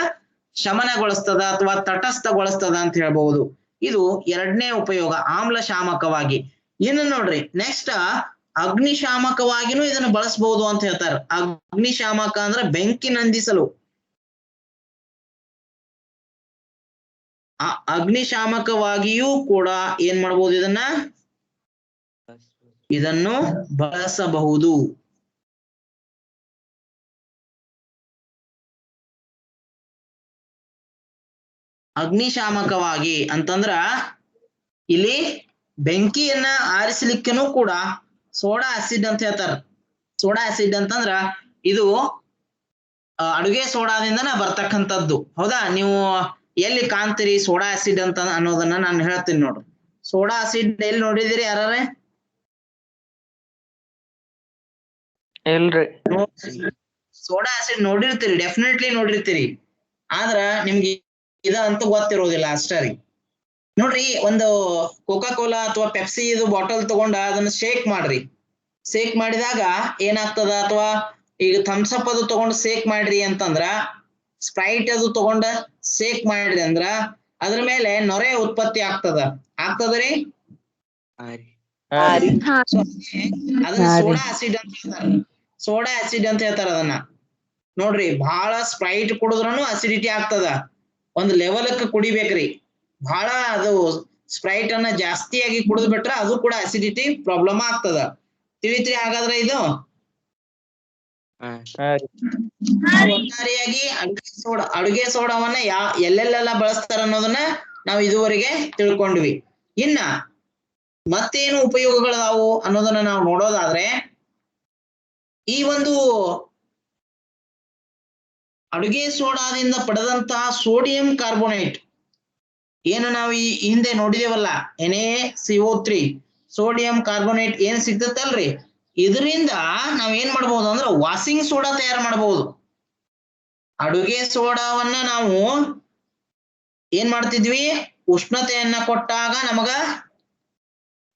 ಶಮನಗೊಳಿಸ್ತದ ಅಥವಾ ತಟಸ್ಥಗೊಳಿಸ್ತದ ಅಂತ ಹೇಳ್ಬಹುದು. ಇದು ಎರಡನೇ ಉಪಯೋಗ, ಆಮ್ಲ ಶಾಮಕವಾಗಿ. ಇನ್ನು ನೋಡ್ರಿ, ನೆಕ್ಸ್ಟ್ ಅಗ್ನಿಶಾಮಕವಾಗಿನೂ ಇದನ್ನ ಬಳಸಬಹುದು ಅಂತ ಹೇಳ್ತಾರೆ. ಅಗ್ನಿಶಾಮಕ ಅಂದ್ರೆ ಬೆಂಕಿ ನಂದಿಸಲು. ಅಗ್ನಿಶಾಮಕವಾಗಿಯೂ ಕೂಡ ಏನ್ ಮಾಡಬಹುದು? ಇದನ್ನು ಬಳಸಬಹುದು. ಅಗ್ನಿಶಾಮಕವಾಗಿ ಅಂತಂದ್ರ ಇಲ್ಲಿ ಬೆಂಕಿಯನ್ನ ಆರಿಸಲಿಕ್ಕೂ ಕೂಡ ಸೋಡಾ ಆಸಿಡ್ ಅಂತ ಹೇಳ್ತಾರ. ಸೋಡಾ ಆಸಿಡ್ ಅಂತಂದ್ರ ಇದು ಅಡುಗೆ ಸೋಡಾದಿಂದನ ಬರ್ತಕ್ಕಂಥದ್ದು. ಹೌದಾ? ನೀವು ಎಲ್ಲಿ ಕಾಣ್ತೀರಿ ಸೋಡಾ ಆಸಿಡ್ ಅಂತ ಅನ್ನೋದನ್ನ ನಾನು ಹೇಳ್ತೀನಿ ನೋಡ್ರಿ. ಸೋಡಾ ಆಸಿಡ್ ಎಲ್ಲಿ ನೋಡಿದಿರಿ ಯಾರೇ? ಇಲ್ರಿ. ಸೋಡಾ ಆಸಿಡ್ ನೋಡಿರ್ತೀರಿ, ಡೆಫಿನೆಟ್ಲಿ ನೋಡಿರ್ತೀರಿ. ಆದ್ರ ನಿಮ್ಗೆ ಇದ ಅಂತ ಗೊತ್ತಿರೋದಿಲ್ಲ ಅಷ್ಟೇ ರೀ. ನೋಡ್ರಿ, ಒಂದು ಕೋಕಾ ಕೋಲಾ ಅಥವಾ ಪೆಪ್ಸಿ ಇದು ಬಾಟಲ್ ತಗೊಂಡ ಅದನ್ನ ಶೇಕ್ ಮಾಡ್ರಿ. ಶೇಕ್ ಮಾಡಿದಾಗ ಏನಾಗ್ತದ? ಅಥವಾ ಈಗ ಥಮ್ಸ್ ಅಪ್ ಅದು ತಗೊಂಡು ಶೇಕ್ ಮಾಡ್ರಿ ಅಂತಂದ್ರ, ಸ್ಪ್ರೈಟ್ ಅದು ತಗೊಂಡ ಶೇಕ್ ಮಾಡ್ರಿ ಅಂದ್ರ ಅದ್ರ ಮೇಲೆ ನೊರೆ ಉತ್ಪತ್ತಿ ಆಗ್ತದ್ರಿ? ಅದನ್ನ ಸೋಡಾ ಆಸಿಡ್ ಅಂತ ಹೇಳ್ತಾರ. ಸೋಡಾ ಆಸಿಡ್ ಅಂತ ಹೇಳ್ತಾರ ಅದನ್ನ. ನೋಡ್ರಿ, ಬಹಳ ಸ್ಪ್ರೈಟ್ ಕುಡಿದ್ರೂ ಅಸಿಡಿಟಿ ಆಗ್ತದ. ಒಂದ್ ಲೆವೆಲ್ಕ್ ಕುಡಿಬೇಕ್ರಿ. ಬಹಳ ಅದು ಸ್ಪ್ರೈಟ್ ಅನ್ನ ಜಾಸ್ತಿಯಾಗಿ ಕುಡಿದ್ ಬಿಟ್ರೆ ಅದು ಕೂಡ ಅಸಿಡಿಟಿ ಪ್ರಾಬ್ಲಮ್ ಆಗ್ತದ. ತಿಳಿತ್ರಿ ಹಾಗಾದ್ರೆ ಇದು? ಒಟ್ಟಾರೆಯಾಗಿ ಅಡುಗೆ ಸೋಡಾವನ್ನ ಎಲ್ಲೆಲ್ಲೆಲ್ಲ ಬಳಸ್ತಾರ ಅನ್ನೋದನ್ನ ನಾವು ಇದುವರೆಗೆ ತಿಳ್ಕೊಂಡ್ವಿ. ಇನ್ನ ಮತ್ತೇನು ಉಪಯೋಗಗಳಾವು ಅನ್ನೋದನ್ನ ನಾವು ನೋಡೋದಾದ್ರೆ, ಈ ಒಂದು ಅಡುಗೆ ಸೋಡಾದಿಂದ ಪಡೆದಂತಹ ಸೋಡಿಯಂ ಕಾರ್ಬೋನೇಟ್ ಏನು ನಾವು ಈ ಹಿಂದೆ ನೋಡಿದೇವಲ್ಲ, NaCO3 ಸೋಡಿಯಂ ಕಾರ್ಬೋನೇಟ್ ಏನ್ ಸಿಗ್ತತ್ತಲ್ರಿ, ಇದರಿಂದ ನಾವ್ ಏನ್ ಮಾಡ್ಬೋದು ಅಂದ್ರೆ ವಾಷಿಂಗ್ ಸೋಡಾ ತಯಾರು ಮಾಡಬಹುದು. ಅಡುಗೆ ಸೋಡಾವನ್ನ ನಾವು ಏನ್ ಮಾಡ್ತಿದ್ವಿ? ಉಷ್ಣತೆಯನ್ನ ಕೊಟ್ಟಾಗ ನಮಗ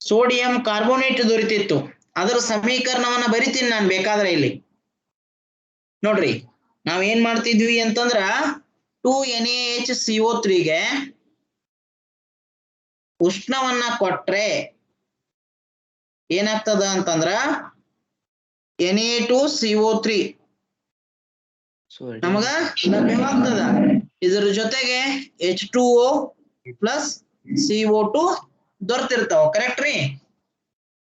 ಸೋಡಿಯಂ ಕಾರ್ಬೋನೇಟ್ ದೊರೀತಿತ್ತು. ಅದರ ಸಮೀಕರಣವನ್ನ ಬರಿತೀನಿ ನಾನು ಬೇಕಾದ್ರೆ ಇಲ್ಲಿ. ನೋಡ್ರಿ, ನಾವ್ ಏನ್ ಮಾಡ್ತಿದ್ವಿ ಅಂತಂದ್ರ 2NaHCO3ಗೆ ಉಷ್ಣವನ್ನ ಕೊಟ್ರೆ ಏನಾಗ್ತದ ಅಂತಂದ್ರ Na2CO3 ನಮಗ ಲಭ್ಯವಾಗ್ತದ. ಇದ್ರ ಜೊತೆಗೆ H2O ಪ್ಲಸ್ CO2 ದೊರೆತಿರ್ತಾವ. ಕರೆಕ್ಟ್ ರೀ?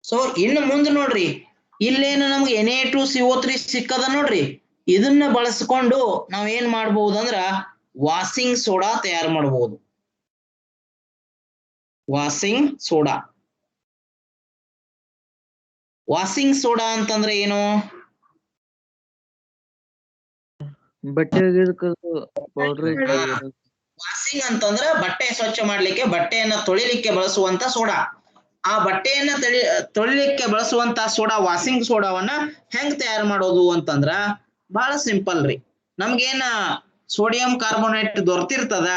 ಸೊ ಇನ್ನು ಮುಂದೆ ನೋಡ್ರಿ, ಇಲ್ಲೇನು ನಮ್ಗೆ Na2CO3 ಸಿಕ್ಕದ ನೋಡ್ರಿ. ಇದನ್ನ ಬಳಸ್ಕೊಂಡು ನಾವ್ ಏನ್ ಮಾಡ್ಬಹುದು ಅಂದ್ರ ವಾಷಿಂಗ್ ಸೋಡಾ ತಯಾರು ಮಾಡಬಹುದು. Washing soda. ವಾಷಿಂಗ್ ಸೋಡಾ ಅಂತಂದ್ರೆ ಏನು? ಬಟ್ಟೆ ಪೌಡರ್ ವಾಷಿಂಗ್ ಅಂತಂದ್ರ ಬಟ್ಟೆ ಸ್ವಚ್ಛ ಮಾಡ್ಲಿಕ್ಕೆ, ಬಟ್ಟೆಯನ್ನ ತೊಳಿಲಿಕ್ಕೆ ಬಳಸುವಂತ ಸೋಡಾ. ಆ ಬಟ್ಟೆಯನ್ನ ತೊಳಿಲಿಕ್ಕೆ ಬಳಸುವಂತ ಸೋಡಾ, ವಾಷಿಂಗ್ ಸೋಡಾವನ್ನ ಹೆಂಗ್ ತಯಾರು ಮಾಡೋದು ಅಂತಂದ್ರ ಬಹಳ ಸಿಂಪಲ್ ರೀ. ನಮ್ಗೇನ ಸೋಡಿಯಂ ಕಾರ್ಬೋನೇಟ್ ದೊರೆತಿರ್ತದ.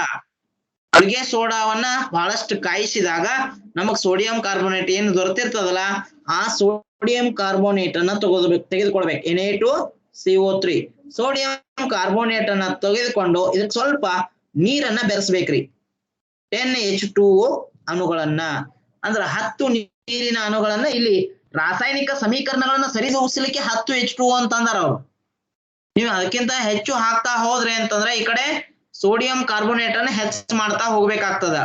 ಅಡುಗೆ ಸೋಡಾವನ್ನ ಬಹಳಷ್ಟು ಕಾಯಿಸಿದಾಗ ನಮಗ್ ಸೋಡಿಯಂ ಕಾರ್ಬೋನೇಟ್ ಏನು ದೊರೆತಿರ್ತದಲ್ಲ, ಆ ಸೋಡಿಯಂ ಕಾರ್ಬೋನೇಟ್ ಅನ್ನ ತೆಗೆದುಕೊಳ್ಬೇಕು. Na2CO3 ಸೋಡಿಯಂ ಕಾರ್ಬೋನೇಟ್ ಅನ್ನ ತೆಗೆದುಕೊಂಡು ಇದಕ್ಕೆ ಸ್ವಲ್ಪ ನೀರನ್ನ ಬೆರೆಸ್ಬೇಕ್ರಿ. 10H2O ಅಣುಗಳನ್ನ, ಅಂದ್ರ 10 ನೀರಿನ ಅಣುಗಳನ್ನ ಇಲ್ಲಿ ರಾಸಾಯನಿಕ ಸಮೀಕರಣಗಳನ್ನ ಸರಿದೂಗಿಸಲಿಕ್ಕೆ 10H2O ಅಂತ ಅಂದಾರ ಅವ್ರು. ನೀವು ಅದಕ್ಕಿಂತ ಹೆಚ್ಚು ಹಾಕ್ತಾ ಹೋದ್ರೆ ಅಂತಂದ್ರೆ ಈ ಕಡೆ ಸೋಡಿಯಂ ಕಾರ್ಬೋನೇಟ್ ಅನ್ನ ಹೆಚ್ಚು ಮಾಡ್ತಾ ಹೋಗ್ಬೇಕಾಗ್ತದ.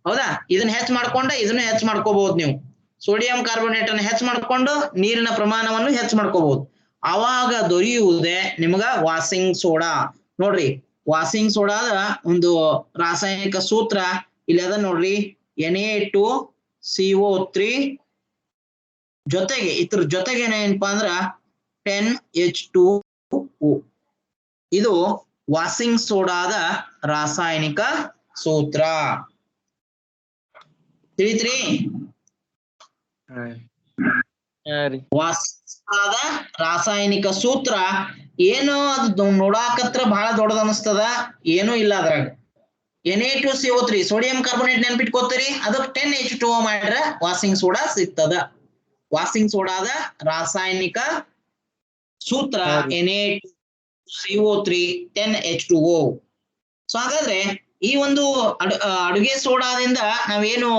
ಹೌದಾ? ಇದನ್ನ ಹೆಚ್ಚು ಮಾಡ್ಕೊಂಡ ಇದನ್ನ ಹೆಚ್ಚು ಮಾಡ್ಕೋಬಹುದು. ನೀವು ಸೋಡಿಯಂ ಕಾರ್ಬೋನೇಟ್ ಅನ್ನು ಹೆಚ್ಚು ಮಾಡ್ಕೊಂಡು ನೀರಿನ ಪ್ರಮಾಣವನ್ನು ಹೆಚ್ಚು ಮಾಡ್ಕೋಬಹುದು. ಅವಾಗ ದೊರೆಯುವುದೇ ನಿಮಗ ವಾಷಿಂಗ್ ಸೋಡಾ. ನೋಡ್ರಿ, ವಾಷಿಂಗ್ ಸೋಡಾದ ಒಂದು ರಾಸಾಯನಿಕ ಸೂತ್ರ ಇಲ್ಲಿ ಅದ ನೋಡ್ರಿ. Na2CO3 ಜೊತೆಗೆ ಇದ್ರ ಜೊತೆಗೆ ಏನಪ್ಪಾ ಅಂದ್ರ 10H2O. ಇದು ವಾಷಿಂಗ್ ಸೋಡಾದ ರಾಸಾಯನಿಕ ಸೂತ್ರ. ತಿಳಿತ್ರಿ? ವಾಷಿಂಗ್ ಸೋಡಾದ ರಾಸಾಯನಿಕ ಸೂತ್ರ ಏನು? ಅದು ನೋಡಾಕತ್ರ ಬಹಳ ದೊಡ್ಡದ ಅನಿಸ್ತದ, ಏನೂ ಇಲ್ಲ ಅದ್ರಾಗ. Na2CO3 ಸೋಡಿಯಂ ಕಾರ್ಬೋನೇಟ್ ನೆನ್ಪಿಟ್ಕೋತೀರಿ, ಅದಕ್ಕೆ 10H2O ಮಾಡ್ರ ವಾಷಿಂಗ್ ಸೋಡಾ ಸಿಗ್ತದ. ವಾಷಿಂಗ್ ಸೋಡಾದ ರಾಸಾಯನಿಕ ಸೂತ್ರ Na2CO3 10H2O. ಸೊ ಹಾಗಾದ್ರೆ ಈ ಒಂದು ಅಡುಗೆ ಸೋಡಾದಿಂದ ನಾವೇನು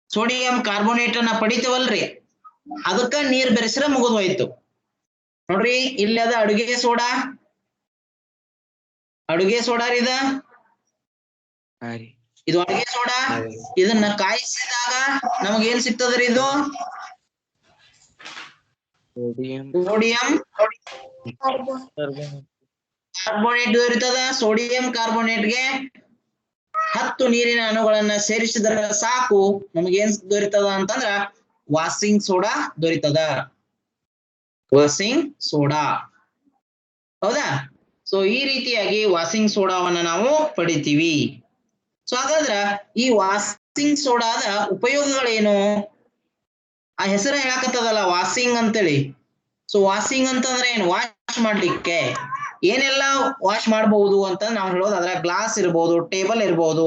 ಸೋಡಿಯಂ ಕಾರ್ಬೋನೇಟ್ ಅನ್ನ ಪಡಿತೇವಲ್ರಿ, ಅದಕ್ಕ ನೀರ್ ಬೆರೆಸಿರ ಮುಗಿದು ಹೋಯ್ತು. ನೋಡ್ರಿ, ಇಲ್ಲಿ ಅದ ಅಡುಗೆ ಸೋಡಾ. ಅಡುಗೆ ಸೋಡಾ ರೀ ಇದು ಅಡುಗೆ ಸೋಡಾ. ಇದನ್ನ ಕಾಯಿಸಿದಾಗ ನಮಗೇನ್ ಸಿಗ್ತದ್ರಿ? ಇದು ಸೋಡಿಯಂ ಕಾರ್ಬೋನೇಟ್ ದೊರೀತದ. ಸೋಡಿಯಂ ಕಾರ್ಬೋನೇಟ್ಗೆ 10 ನೀರಿನ ಅಣುಗಳನ್ನ ಸೇರಿಸಿದ್ರೆ ಸಾಕು, ನಮಗೇನ್ ದೊರೀತದ ಅಂತಂದ್ರ ವಾಷಿಂಗ್ ಸೋಡಾ ದೊರೀತದ. Washing soda. ಹೌದಾ? ಸೊ ಈ ರೀತಿಯಾಗಿ ವಾಷಿಂಗ್ ಸೋಡಾವನ್ನ ನಾವು ಪಡಿತೀವಿ. ಸೊ ಹಾಗಾದ್ರ ಈ ವಾಷಿಂಗ್ ಸೋಡಾದ ಉಪಯೋಗಗಳೇನು? ಆ ಹೆಸರು ಹೇಳಕತ್ತದಲ್ಲ ವಾಷಿಂಗ್ ಅಂತೇಳಿ. ಸೊ ವಾಷಿಂಗ್ ಅಂತಂದ್ರೆ ಏನು? ವಾಶ್ ಮಾಡ್ಲಿಕ್ಕೆ. ಏನೆಲ್ಲ ವಾಶ್ ಮಾಡಬಹುದು ಅಂತ ನಾವು ಹೇಳೋದು, ಅದ್ರ ಗ್ಲಾಸ್ ಇರ್ಬೋದು, ಟೇಬಲ್ ಇರ್ಬೋದು.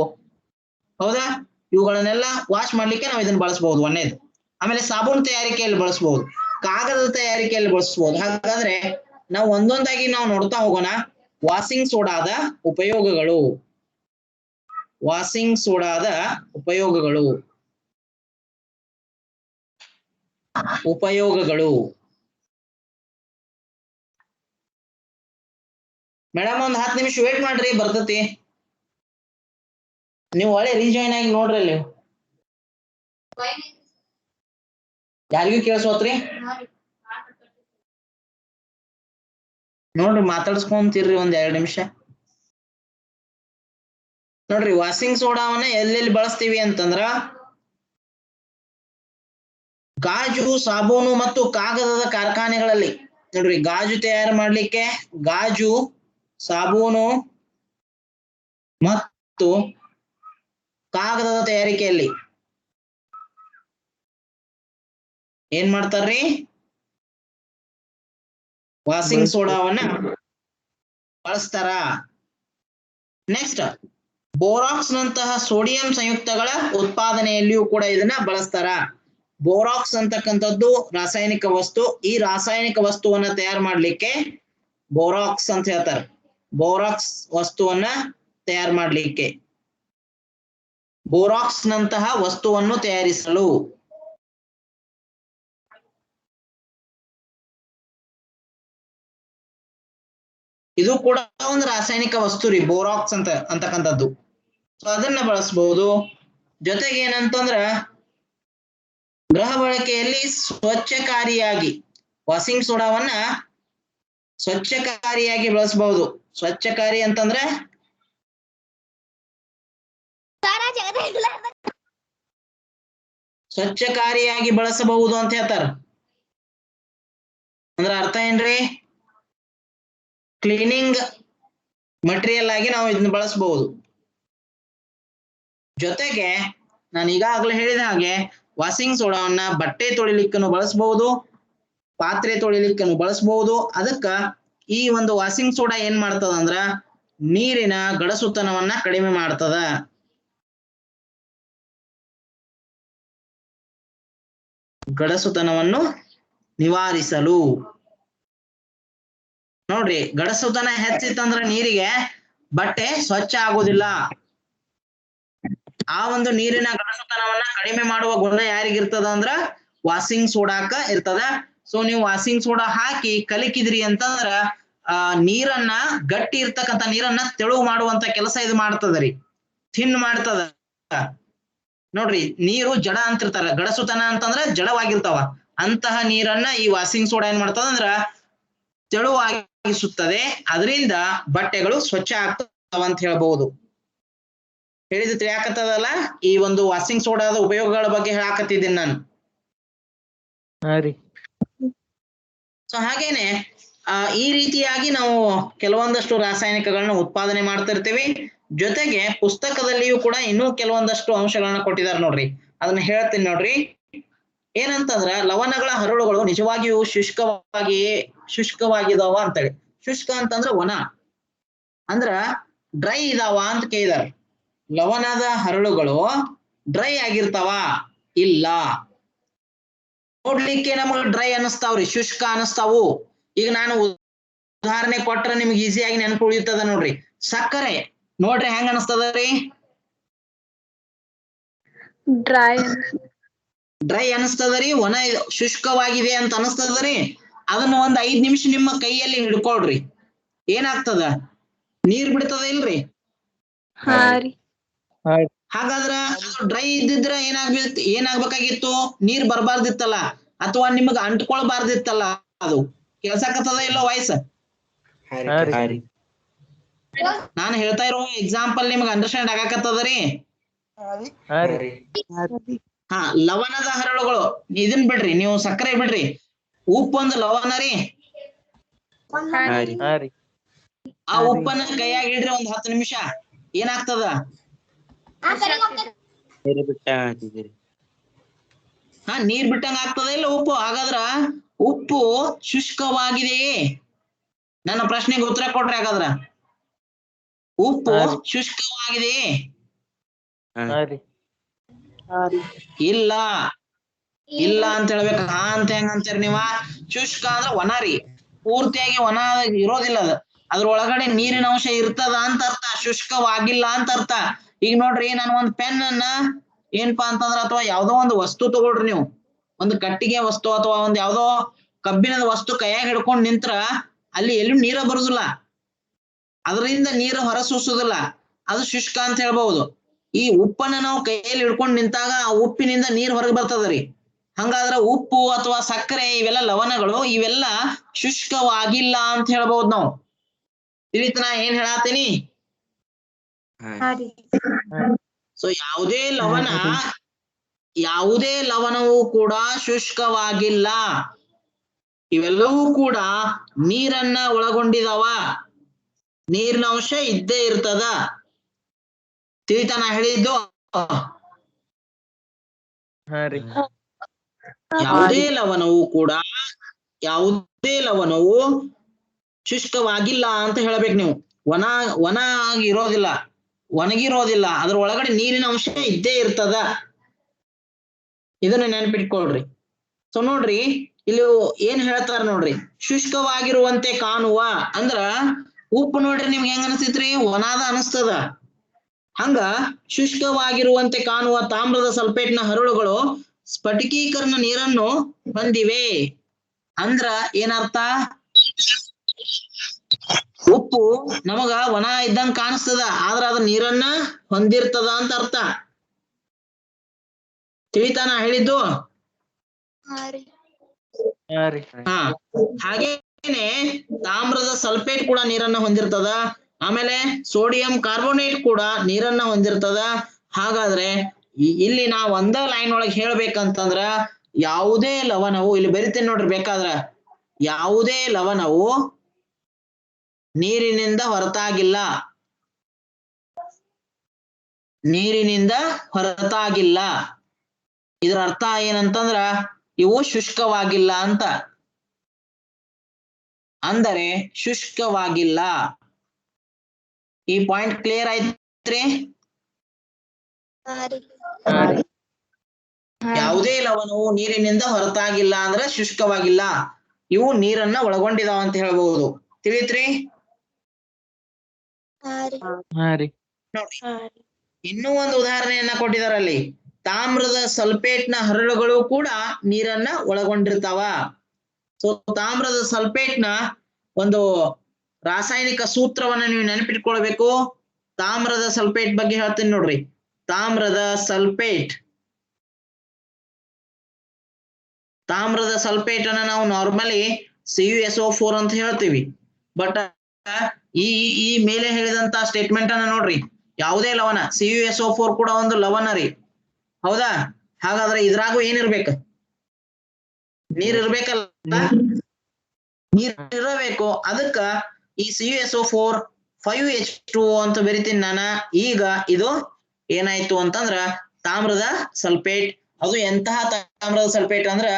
ಹೌದಾ? ಇವುಗಳನ್ನೆಲ್ಲ ವಾಶ್ ಮಾಡ್ಲಿಕ್ಕೆ ನಾವು ಇದನ್ನ ಬಳಸಬಹುದು. ಒಂದೇದು. ಆಮೇಲೆ ಸಾಬೂನ್ ತಯಾರಿಕೆಯಲ್ಲಿ ಬಳಸಬಹುದು, ಕಾಗದದ ತಯಾರಿಕೆಯಲ್ಲಿ ಬಳಸಬಹುದು. ಹಾಗಾದ್ರೆ ನಾವು ಒಂದೊಂದಾಗಿ ನಾವು ನೋಡ್ತಾ ಹೋಗೋಣ. ವಾಷಿಂಗ್ ಸೋಡಾದ ಉಪಯೋಗಗಳು. ವಾಷಿಂಗ್ ಸೋಡಾದ ಉಪಯೋಗಗಳು. ಮೇಡಮ್ ಒಂದ್ 10 ನಿಮಿಷ ವೇಟ್ ಮಾಡ್ರಿ, ಬರ್ತತಿ. ನೀವು ಒಳ್ಳೆ ರೀಜಾಯಿನ್ ಆಗಿ ನೋಡ್ರಿ. ಅಲ್ಲಿ ಯಾರಿಗೂ ಕೇಳಿಸೋತ್ರಿ? ನೋಡ್ರಿ, ಮಾತಾಡ್ಸ್ಕೊಂತೀರ್ರಿ ಒಂದ್ 2 ನಿಮಿಷ. ನೋಡ್ರಿ, ವಾಷಿಂಗ್ ಸೋಡಾವನ್ನ ಎಲ್ಲೆಲ್ಲಿ ಬಳಸ್ತೀವಿ ಅಂತಂದ್ರ ಗಾಜು, ಸಾಬೂನು ಮತ್ತು ಕಾಗದದ ಕಾರ್ಖಾನೆಗಳಲ್ಲಿ. ನೋಡ್ರಿ, ಗಾಜು ತಯಾರು ಮಾಡ್ಲಿಕ್ಕೆ, ಗಾಜು, ಸಾಬೂನು ಮತ್ತು ಕಾಗದದ ತಯಾರಿಕೆಯಲ್ಲಿ ಏನ್ ಮಾಡ್ತಾರ್ರಿ? ವಾಷಿಂಗ್ ಸೋಡಾವನ್ನ ಬಳಸ್ತಾರ. ನೆಕ್ಸ್ಟ್, ಬೋರಾಕ್ಸ್ ನಂತಹ ಸೋಡಿಯಂ ಸಂಯುಕ್ತಗಳ ಉತ್ಪಾದನೆಯಲ್ಲಿಯೂ ಕೂಡ ಇದನ್ನ ಬಳಸ್ತಾರ. ಬೋರಾಕ್ಸ್ ಅಂತಕ್ಕಂಥದ್ದು ರಾಸಾಯನಿಕ ವಸ್ತು. ಈ ರಾಸಾಯನಿಕ ವಸ್ತುವನ್ನ ತಯಾರು ಮಾಡ್ಲಿಕ್ಕೆ ಬೋರಾಕ್ಸ್ ಅಂತ ಹೇಳ್ತಾರೆ. ಬೋರಾಕ್ಸ್ ವಸ್ತುವನ್ನ ತಯಾರು ಮಾಡ್ಲಿಕ್ಕೆ, ಬೋರಾಕ್ಸ್ ನಂತಹ ವಸ್ತುವನ್ನು ತಯಾರಿಸಲು ಇದು ಕೂಡ ಒಂದು ರಾಸಾಯನಿಕ ವಸ್ತು ರೀ, ಬೋರಾಕ್ಸ್ ಅಂತಕ್ಕಂಥದ್ದು. ಸೊ ಅದನ್ನ ಬಳಸಬಹುದು. ಜೊತೆಗೆ ಏನಂತಂದ್ರ ಗೃಹ ಬಳಕೆಯಲ್ಲಿ ಸ್ವಚ್ಛಕಾರಿಯಾಗಿ ವಾಷಿಂಗ್ ಸೋಡಾವನ್ನ ಸ್ವಚ್ಛಕಾರಿಯಾಗಿ ಬಳಸಬಹುದು. ಸ್ವಚ್ಛಕಾರಿ ಅಂತಂದ್ರೆ ಸ್ವಚ್ಛಕಾರಿಯಾಗಿ ಬಳಸಬಹುದು ಅಂತ ಹೇಳ್ತಾರ. ಅಂದ್ರ ಅರ್ಥ ಏನ್ರಿ? ಕ್ಲೀನಿಂಗ್ ಮಟೀರಿಯಲ್ ಆಗಿ ನಾವು ಇದನ್ನ ಬಳಸಬಹುದು. ಜೊತೆಗೆ ನಾನು ಈಗಾಗಲೇ ಹೇಳಿದ ಹಾಗೆ ವಾಷಿಂಗ್ ಸೋಡಾವನ್ನ ಬಟ್ಟೆ ತೊಳಿಲಿಕ್ಕೂ ಬಳಸಬಹುದು, ಪಾತ್ರೆ ತೊಳಿಲಿಕ್ಕೂ ಬಳಸಬಹುದು. ಅದಕ್ಕ ಈ ಒಂದು ವಾಷಿಂಗ್ ಸೋಡಾ ಏನ್ ಮಾಡ್ತದ ಅಂದ್ರ ನೀರಿನ ಗಡಸುತನವನ್ನ ಕಡಿಮೆ ಮಾಡ್ತದ. ಗಡಸುತನವನ್ನು ನಿವಾರಿಸಲು. ನೋಡ್ರಿ, ಗಡಸುತನ ಹೆಚ್ಚಿತ್ತಂದ್ರ ನೀರಿಗೆ ಬಟ್ಟೆ ಸ್ವಚ್ಛ ಆಗುದಿಲ್ಲ. ಆ ಒಂದು ನೀರಿನ ಗಡಸುತನವನ್ನ ಕಡಿಮೆ ಮಾಡುವ ಗುಣ ಯಾರಿಗಿರ್ತದ ಅಂದ್ರ ವಾಷಿಂಗ್ ಸೋಡಾಕ ಇರ್ತದ. ಸೊ ನೀವು ವಾಷಿಂಗ್ ಸೋಡಾ ಹಾಕಿ ಕಲಿಕಿದ್ರಿ ಅಂತಂದ್ರ ನೀರನ್ನ ಗಟ್ಟಿ ಇರ್ತಕ್ಕಂಥ ನೀರನ್ನ ತೆಳು ಮಾಡುವಂತ ಕೆಲಸ ಇದು ಮಾಡ್ತದ್ರಿ, ಥಿನ್ ಮಾಡ್ತದ. ನೋಡ್ರಿ, ನೀರು ಜಡ ಅಂತಿರ್ತಾರ, ಗಡಸುತನ ಅಂತಂದ್ರ ಜಡವಾಗಿರ್ತಾವ. ಅಂತಹ ನೀರನ್ನ ಈ ವಾಷಿಂಗ್ ಸೋಡಾ ಏನ್ ಮಾಡ್ತದ ಅಂದ್ರ ತೆಳುವಾಗಿಸುತ್ತದೆ. ಅದರಿಂದ ಬಟ್ಟೆಗಳು ಸ್ವಚ್ಛ ಆಗ್ತಾವ ಅಂತ ಹೇಳ್ಬಹುದು. ಹೇಳಿದ ತಿಳಿಯಾಕತ್ತದಲ್ಲ, ಈ ಒಂದು ವಾಷಿಂಗ್ ಸೋಡಾದ ಉಪಯೋಗಗಳ ಬಗ್ಗೆ ಹೇಳಾಕತ್ತಿದ್ದೀನಿ ನಾನು. ಸೊ ಹಾಗೇನೆ ಈ ರೀತಿಯಾಗಿ ನಾವು ಕೆಲವೊಂದಷ್ಟು ರಾಸಾಯನಿಕಗಳನ್ನ ಉತ್ಪಾದನೆ ಮಾಡ್ತಿರ್ತೀವಿ. ಜೊತೆಗೆ ಪುಸ್ತಕದಲ್ಲಿಯೂ ಕೂಡ ಇನ್ನೂ ಕೆಲವೊಂದಷ್ಟು ಅಂಶಗಳನ್ನ ಕೊಟ್ಟಿದ್ದಾರೆ ನೋಡ್ರಿ, ಅದನ್ನ ಹೇಳ್ತೀನಿ ನೋಡ್ರಿ. ಏನಂತಂದ್ರ ಲವಣಗಳ ಹರಳುಗಳು ನಿಜವಾಗಿಯೂ ಶುಷ್ಕವಾಗಿದಾವ ಅಂತೇಳಿ. ಶುಷ್ಕ ಅಂತಂದ್ರ ಒಣ, ಅಂದ್ರ ಡ್ರೈ ಇದಾವ ಅಂತ ಕೇಳಿದಾರ. ಲವಣದ ಹರಳುಗಳು ಡ್ರೈ ಆಗಿರ್ತಾವ? ಇಲ್ಲ. ನೋಡ್ಲಿಕ್ಕೆ ನಮಗ ಡ್ರೈ ಅನಿಸ್ತಾವ್ರಿ, ಶುಷ್ಕ ಅನಿಸ್ತಾವು. ಈಗ ನಾನು ಉದಾಹರಣೆ ಕೊಟ್ರೆ ನಿಮ್ಗೆ ಈಸಿಯಾಗಿ ನೆನಪು ಉಳಿಯುತ್ತದ ನೋಡ್ರಿ. ಸಕ್ಕರೆ ನೋಡ್ರಿ ಹೆಂಗ ಅನಿಸ್ತದ್ರಿ? ಡ್ರೈ ಅನಿಸ್ತದ್ರಿ, ಒಣ ಶುಷ್ಕವಾಗಿದೆ ಅಂತ ಅನಿಸ್ತದ್ರಿ. ಅದನ್ನ ಒಂದ್ 5 ನಿಮಿಷ ನಿಮ್ಮ ಕೈಯಲ್ಲಿ ಹಿಡ್ಕೊಳ್ರಿ, ಏನಾಗ್ತದ? ನೀರ್ ಬಿಡ್ತದ ಇಲ್ರಿ? ಹಾಗಾದ್ರ ಡ್ರೈ ಇದ್ದಿದ್ರ ಏನಾಗ್ಬೇಕಾಗಿತ್ತು? ನೀರ್ ಬರ್ಬಾರ್ದಿತ್ತಲ್ಲ, ಅಥವಾ ನಿಮಗ ಅಂಟ್ಕೊಳ್ಬಾರ್ದಿತ್ತಲ್ಲ. ಅದು ಕೆಲ್ಸಕ್ಕತ್ತದ ಇಲ್ಲ ವಾಯ್ಸ್? ನಾನು ಹೇಳ್ತಾ ಇರೋ ಎಕ್ಸಾಂಪಲ್ ನಿಮ್ಗೆ ಅಂಡರ್ಸ್ಟ್ಯಾಂಡ್ ಆಗಾಕತ್ತದ್ರಿ? ಹಾ, ಲವಣದ ಹರಳುಗಳು ಇದನ್ ಬಿಡ್ರಿ, ನೀವು ಸಕ್ಕರೆ ಬಿಡ್ರಿ. ಉಪ್ಪು ಒಂದು ಲವಣ ರೀ. ಆ ಉಪ್ಪನ್ನ ಕೈಯಾಗಿ ಇಡ್ರಿ ಒಂದ್ 10 ನಿಮಿಷ, ಏನಾಗ್ತದ? ಹಾ, ನೀರ್ ಬಿಟ್ಟಂಗ ಆಗ್ತದ ಇಲ್ಲ ಉಪ್ಪು? ಹಾಗಾದ್ರ ಉಪ್ಪು ಶುಷ್ಕವಾಗಿದೆಯೇ? ನನ್ನ ಪ್ರಶ್ನೆಗೆ ಉತ್ತರ ಕೊಡ್ರಿ. ಹಾಗಾದ್ರ ಉಪ್ಪು ಶುಷ್ಕವಾಗಿದೆಯೇ? ಇಲ್ಲ, ಇಲ್ಲ ಅಂತ ಹೇಳ್ಬೇಕು. ಹಾ ಅಂತ ಹೆಂಗ ಅಂತೀರಿ ನೀವ? ಶುಷ್ಕ ಅಂದ್ರ ಒಣ ರೀ, ಪೂರ್ತಿಯಾಗಿ ಒಣ ಇರೋದಿಲ್ಲ. ಅದ್ರ ಒಳಗಡೆ ನೀರಿನ ಅಂಶ ಇರ್ತದ ಅಂತ ಅರ್ಥ, ಶುಷ್ಕವಾಗಿಲ್ಲ ಅಂತ ಅರ್ಥ. ಈಗ ನೋಡ್ರಿ, ನಾನು ಒಂದ್ ಪೆನ್ ಅನ್ನ ಏನಪ್ಪಾ ಅಂತಂದ್ರ, ಅಥವಾ ಯಾವ್ದೋ ಒಂದು ವಸ್ತು ತಗೊಳ್ರಿ, ನೀವು ಒಂದು ಕಟ್ಟಿಗೆ ವಸ್ತು ಅಥವಾ ಒಂದ್ ಯಾವ್ದೋ ಕಬ್ಬಿಣದ ವಸ್ತು ಕೈಯಾಗ ಹಿಡ್ಕೊಂಡ್ ನಿಂತ್ರ ಅಲ್ಲಿ ಎಲ್ಲೂ ನೀರ ಬರುದಿಲ್ಲ, ಅದರಿಂದ ನೀರು ಹೊರಸೂಸುದಿಲ್ಲ, ಅದು ಶುಷ್ಕ ಅಂತ ಹೇಳ್ಬಹುದು. ಈ ಉಪ್ಪನ್ನ ನಾವು ಕೈಯಲ್ಲಿ ಹಿಡ್ಕೊಂಡ್ ನಿಂತಾಗ ಆ ಉಪ್ಪಿನಿಂದ ನೀರ್ ಹೊರಗೆ ಬರ್ತದ್ರಿ. ಹಂಗಾದ್ರ ಉಪ್ಪು ಅಥವಾ ಸಕ್ಕರೆ ಇವೆಲ್ಲ ಲವಣಗಳು, ಇವೆಲ್ಲ ಶುಷ್ಕವಾಗಿಲ್ಲ ಅಂತ ಹೇಳ್ಬಹುದು ನಾವು. ತಿಳಿತ ನಾ ಏನ್ ಹೇಳಾತೀನಿ? ಸೊ ಯಾವುದೇ ಲವಣವು ಕೂಡ ಶುಷ್ಕವಾಗಿಲ್ಲ. ಇವೆಲ್ಲವೂ ಕೂಡ ನೀರನ್ನ ಒಳಗೊಂಡಿದಾವ, ನೀರಿನ ಅಂಶ ಇದ್ದೇ ಇರ್ತದ. ತಿಳಿತ ನಾ ಹೇಳಿದ್ದು? ಯಾವುದೇ ಲವಣವು ಶುಷ್ಕವಾಗಿಲ್ಲ ಅಂತ ಹೇಳ್ಬೇಕು ನೀವು. ಒಣಗಿರೋದಿಲ್ಲ, ಅದ್ರ ಒಳಗಡೆ ನೀರಿನ ಅಂಶ ಇದ್ದೇ ಇರ್ತದ. ಇದನ್ನ ನೆನಪಿಟ್ಕೊಳ್ರಿ. ಸೊ ನೋಡ್ರಿ, ಇಲ್ಲಿ ಏನ್ ಹೇಳ್ತಾರ ನೋಡ್ರಿ, ಶುಷ್ಕವಾಗಿರುವಂತೆ ಕಾಣುವ ಅಂದ್ರ ಉಪ್ಪು ನೋಡ್ರಿ ನಿಮ್ಗೆ ಹೆಂಗ ಅನಿಸ್ತೈತ್ರಿ? ಒಣಾದ ಅನಿಸ್ತದ. ಹಂಗ ಶುಷ್ಕವಾಗಿರುವಂತೆ ಕಾಣುವ ತಾಮ್ರದ ಸಲ್ಫೇಟ್ನ ಹರಳುಗಳು ಸ್ಫಟಿಕೀಕರಣ ನೀರನ್ನು ಹೊಂದಿವೆ. ಅಂದ್ರ ಏನರ್ಥ? ಉಪ್ಪು ನಮಗ ಒಣ ಇದ್ದಂಗ ಕಾಣಿಸ್ತದ ಆದ್ರ ಅದ ನೀರನ್ನ ಹೊಂದಿರ್ತದ ಅಂತ ಅರ್ಥ. ತಿಳಿತಾನ ಹೇಳಿದ್ದು? ಹಾ ರೀ. ಹಾ ಹಾಗೇನೆ ತಾಮ್ರದ ಸಲ್ಫೇಟ್ ಕೂಡ ನೀರನ್ನ ಹೊಂದಿರ್ತದ. ಆಮೇಲೆ ಸೋಡಿಯಂ ಕಾರ್ಬೋನೇಟ್ ಕೂಡ ನೀರನ್ನ ಹೊಂದಿರ್ತದ. ಹಾಗಾದ್ರೆ ಇಲ್ಲಿ ನಾ ಒಂದ ಲೈನ್ ಒಳಗೆ ಹೇಳ್ಬೇಕಂತಂದ್ರ ಯಾವುದೇ ಲವಣವು, ಇಲ್ಲಿ ಬರಿತೀನಿ ನೋಡ್ರಿ ಬೇಕಾದ್ರ, ಯಾವುದೇ ಲವಣವು ನೀರಿನಿಂದ ಹೊರತಾಗಿಲ್ಲ. ನೀರಿನಿಂದ ಹೊರತಾಗಿಲ್ಲ. ಇದರ ಅರ್ಥ ಏನಂತಂದ್ರ ಇವು ಶುಷ್ಕವಾಗಿಲ್ಲ ಅಂತ. ಅಂದರೆ ಶುಷ್ಕವಾಗಿಲ್ಲ. ಈ ಪಾಯಿಂಟ್ ಕ್ಲಿಯರ್ ಆಯ್ತ್ರಿ? ಯಾವುದೇ ಲವಣವು ನೀರಿನಿಂದ ಹೊರತಾಗಿಲ್ಲ ಅಂದ್ರೆ ಶುಷ್ಕವಾಗಿಲ್ಲ. ಇವು ನೀರನ್ನ ಒಳಗೊಂಡಿದಾವ ಅಂತ ಹೇಳ್ಬಹುದು. ತಿಳಿತ್ರಿ? ನೋಡ್ರಿ, ಇನ್ನೂ ಒಂದು ಉದಾಹರಣೆಯನ್ನ ಕೊಟ್ಟಿದಾರಲ್ಲಿ. ತಾಮ್ರದ ಸಲ್ಫೇಟ್ ನ ಹರಳುಗಳು ಕೂಡ ನೀರನ್ನ ಒಳಗೊಂಡಿರ್ತಾವ. ಸೊ ತಾಮ್ರದ ಸಲ್ಫೇಟ್ ನ ಒಂದು ರಾಸಾಯನಿಕ ಸೂತ್ರವನ್ನ ನೀವು ನೆನಪಿಟ್ಕೊಳ್ಬೇಕು. ತಾಮ್ರದ ಸಲ್ಫೇಟ್ ಬಗ್ಗೆ ಹೇಳ್ತೀನಿ ನೋಡ್ರಿ. ತಾಮ್ರದ ಸಲ್ಫೇಟ್ ಅನ್ನ ನಾವು ನಾರ್ಮಲಿ CuSO4 ಅಂತ ಹೇಳ್ತೀವಿ. ಬಟ್ ಈ ಮೇಲೆ ಹೇಳಿದಂತ ಸ್ಟೇಟ್ಮೆಂಟ್ ಅನ್ನ ನೋಡ್ರಿ, ಯಾವುದೇ ಲವಣ, CuSO4 ಕೂಡ ಒಂದು ಲವಣ ರೀ, ಹೌದಾ? ಹಾಗಾದ್ರೆ ಇದ್ರಾಗೂ ಏನಿರ್ಬೇಕು? ನೀರ್ ಇರ್ಬೇಕಲ್ಲ, ನೀರ್ ಇರಬೇಕು. ಅದಕ್ಕ ಈ CuSO4 5H2O ಅಂತ ಬರಿತೀನಿ ನಾನ. ಈಗ ಇದು ಏನಾಯ್ತು ಅಂತಂದ್ರ ತಾಮ್ರದ ಸಲ್ಫೇಟ್. ಅದು ಎಂತಹ ತಾಮ್ರದ ಸಲ್ಫೇಟ್ ಅಂದ್ರ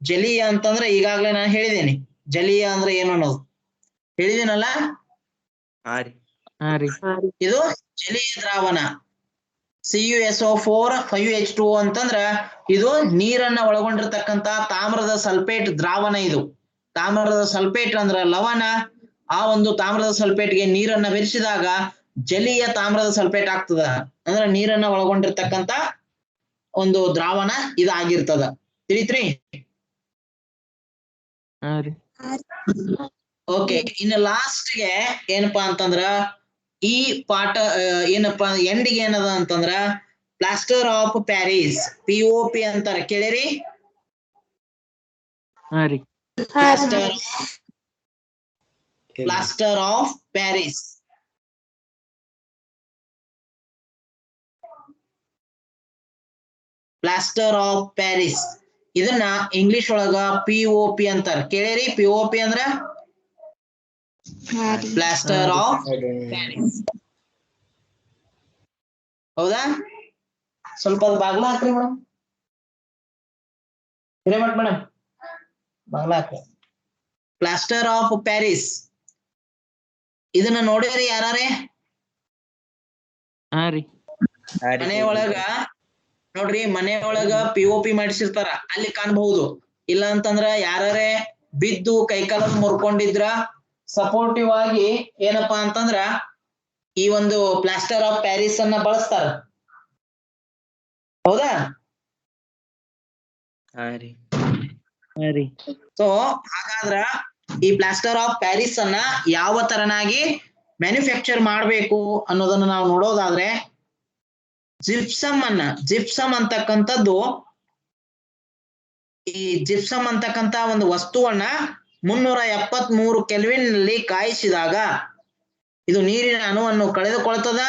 ಜಲೀಯ ಅಂತಂದ್ರ ಈಗಾಗ್ಲೇ ನಾನು ಹೇಳಿದ್ದೀನಿ. ಜಲೀಯ ಅಂದ್ರೆ ಏನು ಅನ್ನೋದು ಹೇಳಿದೀನಲ್ಲ. ಇದು ಜಲೀಯ ದ್ರಾವಣ. CuSO4 5H2O ಅಂತಂದ್ರ ಇದು ನೀರನ್ನ ಒಳಗೊಂಡಿರ್ತಕ್ಕಂತ ತಾಮ್ರದ ಸಲ್ಫೇಟ್ ದ್ರಾವಣ. ಇದು ತಾಮ್ರದ ಸಲ್ಫೇಟ್ ಅಂದ್ರ ಲವಣ. ಆ ಒಂದು ತಾಮ್ರದ ಸಲ್ಫೇಟ್ಗೆ ನೀರನ್ನ ಬೆರೆಸಿದಾಗ ಜಲೀಯ ತಾಮ್ರದ ಸಲ್ಫೇಟ್ ಆಗ್ತದ. ಅಂದ್ರ ನೀರನ್ನ ಒಳಗೊಂಡಿರ್ತಕ್ಕಂತ ಒಂದು ದ್ರಾವಣ ಇದಾಗಿರ್ತದ. ತಿಳಿತ್ರಿ? ಓಕೆ. ಇನ್ನು ಲಾಸ್ಟ್ಗೆ ಏನಪ್ಪಾ ಅಂತಂದ್ರ ಈ ಪಾಠ ಏನಪ್ಪಾ ಎಂಡಿಗೆ ಏನದ ಅಂತಂದ್ರ ಪ್ಲಾಸ್ಟರ್ ಆಫ್ ಪ್ಯಾರಿಸ್, POP ಅಂತಾರೆ. ಕೇಳಿರಿ? Plaster of Paris. Plaster of Paris ಇದನ್ನ ಇಂಗ್ಲಿಷ್ ಒಳಗ POP ಅಂತಾರ. ಕೇಳಿರಿ? POP ಅಂದ್ರ ಪ್ಲಾಸ್ಟರ್ ಆಫ್ ಪ್ಯಾರಿಸ್. ಹೌದಾ? ಸ್ವಲ್ಪ ಬಾಗ್ಲ ಹಾಕ್ರಿ ಮೇಡಮ್. ಹಿರೇಮಠ್ ಮೇಡಮ್ ಬಾಗ್ಲ ಹಾಕ್ರಿ. ಪ್ಲಾಸ್ಟರ್ ಆಫ್ ಪ್ಯಾರಿಸ್ ಇದನ್ನ ನೋಡಿರಿ ಯಾರೇ? ಮನೆ ಒಳಗ ನೋಡ್ರಿ, ಮನೆ ಒಳಗ POP ಮಾಡಿಸಿರ್ತಾರ, ಅಲ್ಲಿ ಕಾಣಬಹುದು. ಇಲ್ಲ ಅಂತಂದ್ರ ಯಾರೇ ಬಿದ್ದು ಕೈಕಾಲ ಮುರ್ಕೊಂಡಿದ್ರ ಸಪೋರ್ಟಿವ್ ಆಗಿ ಏನಪ್ಪಾ ಅಂತಂದ್ರ ಈ ಒಂದು ಪ್ಲಾಸ್ಟರ್ ಆಫ್ ಪ್ಯಾರಿಸ್ ಅನ್ನ ಬಳಸ್ತಾರ. ಹೌದಾ? ಸೊ ಹಾಗಾದ್ರ ಈ ಪ್ಲಾಸ್ಟರ್ ಆಫ್ ಪ್ಯಾರಿಸ್ ಅನ್ನ ಯಾವ ತರನಾಗಿ ಮ್ಯಾನುಫ್ಯಾಕ್ಚರ್ ಮಾಡ್ಬೇಕು ಅನ್ನೋದನ್ನ ನಾವು ನೋಡೋದಾದ್ರೆ, ಜಿಪ್ಸಮ್ ಅಂತಕ್ಕಂಥದ್ದು, ಈ ಜಿಪ್ಸಮ್ ಅಂತಕ್ಕಂತ ಒಂದು ವಸ್ತುವನ್ನ 373 ಕೆಲ್ವಿನ್ ನಲ್ಲಿ ಕಾಯಿಸಿದಾಗ ಇದು ನೀರಿನ ಅಣುವನ್ನು ಕಳೆದುಕೊಳ್ತದ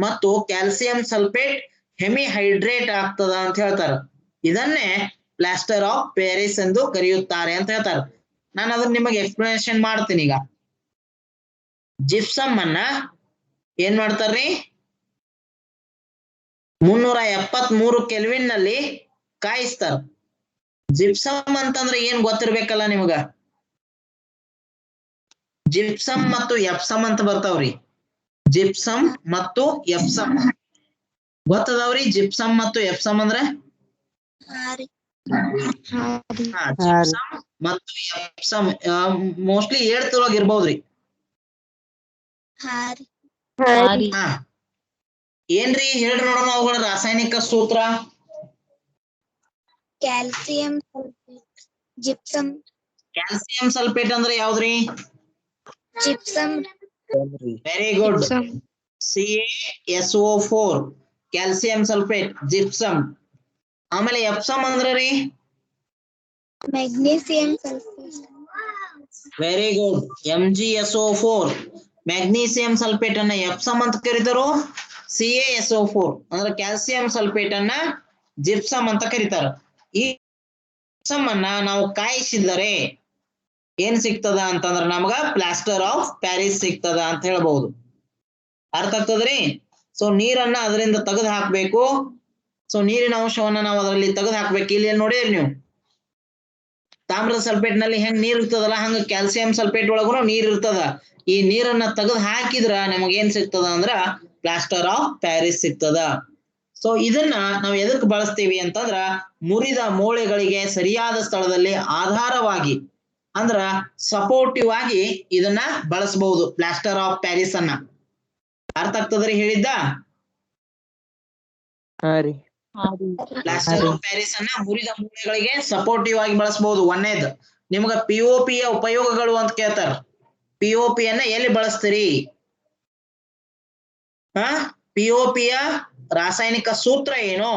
ಮತ್ತು ಕ್ಯಾಲ್ಸಿಯಂ ಸಲ್ಫೇಟ್ ಹೆಮಿಹೈಡ್ರೇಟ್ ಆಗ್ತದ ಅಂತ ಹೇಳ್ತಾರ. ಇದನ್ನೇ ಪ್ಲಾಸ್ಟರ್ ಆಫ್ ಪ್ಯಾರಿಸ್ ಎಂದು ಕರೆಯುತ್ತಾರೆ ಅಂತ ಹೇಳ್ತಾರೆ. ನಾನು ಅದನ್ನ ನಿಮಗೆ ಎಕ್ಸ್ಪ್ಲನೇಷನ್ ಮಾಡ್ತೀನಿ. ಈಗ ಜಿಪ್ಸಮ್ ಅನ್ನ ಏನ್ ಮಾಡ್ತಾರ್ರಿ? 373 ಕೆಲ್ವಿನ್ ನಲ್ಲಿ ಕಾಯಿಸ್ತಾರ. ಜಿಪ್ಸಮ್ ಅಂತಂದ್ರೆ ಏನ್ ಗೊತ್ತಿರ್ಬೇಕಲ್ಲ ನಿಮಗ? ಜಿಪ್ಸಮ್ ಮತ್ತು ಎಪ್ಸಮ್ ಅಂತ ಬರ್ತಾವ್ರಿ. ಜಿಪ್ಸಮ್ ಮತ್ತು ಎಪ್ಸಮ್ ಗೊತ್ತದವ್ರಿ? ಜಿಪ್ಸಮ್ ಮತ್ತು ಎಪ್ಸಮ್ ಅಂದ್ರ ಜಿಪ್ಸಮ್ ಮತ್ತು ಎಪ್ಸಮ್ ಮೋಸ್ಟ್ಲಿ 8th ಒಳಗ ಇರ್ಬೋದ್ರಿ. ಏನ್ರಿ ಹೇಳ್ರಿ ನೋಡೋಣ ಅವುಗಳ ರಾಸಾಯನಿಕ ಸೂತ್ರ. Calcium sulphate, gypsum. Calcium sulphate ಅಂದ್ರೆ ಯಾವ್ದ್ರಿ? gypsum. Very good. Gypsum. CaSO4 calcium sulphate gypsum. ಆಮೇಲೆ ಎಪ್ಸಮ್ ಅಂದ್ರ ರೀ Magnesium sulfate. Very good. MgSO4 magnesium sulphate ಅನ್ನ ಎಪ್ಸಮ್ ಅಂತ ಕರೀತಾರೋ. CaSO4 ಅಂದ್ರೆ ಕ್ಯಾಲ್ಸಿಯಂ ಸಲ್ಫೇಟ್ ಅನ್ನ ಜಿಪ್ಸಮ್ ಅಂತ ಕರೀತಾರ. ಈ ಜಿಪ್ಸಮ್ ಅನ್ನ ನಾವು ಕಾಯಿಸಿದರೆ ಏನ್ ಸಿಗ್ತದ ಅಂತಂದ್ರ ನಮಗ ಪ್ಲಾಸ್ಟರ್ ಆಫ್ ಪ್ಯಾರಿಸ್ ಸಿಗ್ತದ ಅಂತ ಹೇಳ್ಬಹುದು. ಅರ್ಥ ಆಗ್ತದ್ರಿ? ಸೊ ನೀರನ್ನ ಅದರಿಂದ ತೆಗೆದು ಹಾಕ್ಬೇಕು. ಸೊ ನೀರಿನ ಅಂಶವನ್ನ ನಾವು ಅದರಲ್ಲಿ ತೆಗೆದು ಹಾಕ್ಬೇಕು. ಇಲ್ಲಿ ನೋಡಿದ್ರಿ ನೀವು ತಾಮ್ರದ ಸಲ್ಫೇಟ್ ನಲ್ಲಿ ಹೆಂಗ್ ನೀರ್ ಇರ್ತದಲ್ಲ ಹಂಗ ಕ್ಯಾಲ್ಸಿಯಂ ಸಲ್ಫೇಟ್ ಒಳಗೂ ನೀರ್ ಇರ್ತದ. ಈ ನೀರನ್ನ ತೆಗೆದು ಹಾಕಿದ್ರ ನಮಗ ಏನ್ ಸಿಗ್ತದ ಅಂದ್ರ ಪ್ಲಾಸ್ಟರ್ ಆಫ್ ಪ್ಯಾರಿಸ್ ಸಿಗ್ತದ. ಸೊ ಇದನ್ನ ನಾವು ಎದಕ್ ಬಳಸ್ತೀವಿ ಅಂತಂದ್ರ ಮುರಿದ ಮೂಳೆಗಳಿಗೆ ಸರಿಯಾದ ಸ್ಥಳದಲ್ಲಿ ಆಧಾರವಾಗಿ ಅಂದ್ರ ಸಪೋರ್ಟಿವ್ ಆಗಿ ಇದನ್ನ ಬಳಸಬಹುದು ಪ್ಲಾಸ್ಟರ್ ಆಫ್ ಪ್ಯಾರಿಸ್ ಅನ್ನ. ಅರ್ಥ ಆಗ್ತದ್ರಿ ಹೇಳಿದ್ದ? ಹಾ ರೀ. ಪ್ಲಾಸ್ಟರ್ ಆಫ್ ಪ್ಯಾರಿಸ್ ಅನ್ನ ಮುರಿದ ಮೂಳೆಗಳಿಗೆ ಸಪೋರ್ಟಿವ್ ಆಗಿ ಬಳಸಬಹುದು. ಒಂದೇದ್ ನಿಮ್ಗ POP ಯ ಉಪಯೋಗಗಳು ಅಂತ ಕೇಳ್ತಾರ. POP ಅನ್ನ ಎಲ್ಲಿ ಬಳಸ್ತೀರಿ? POP ಯ ರಾಸಾಯನಿಕ ಸೂತ್ರ ಏನು?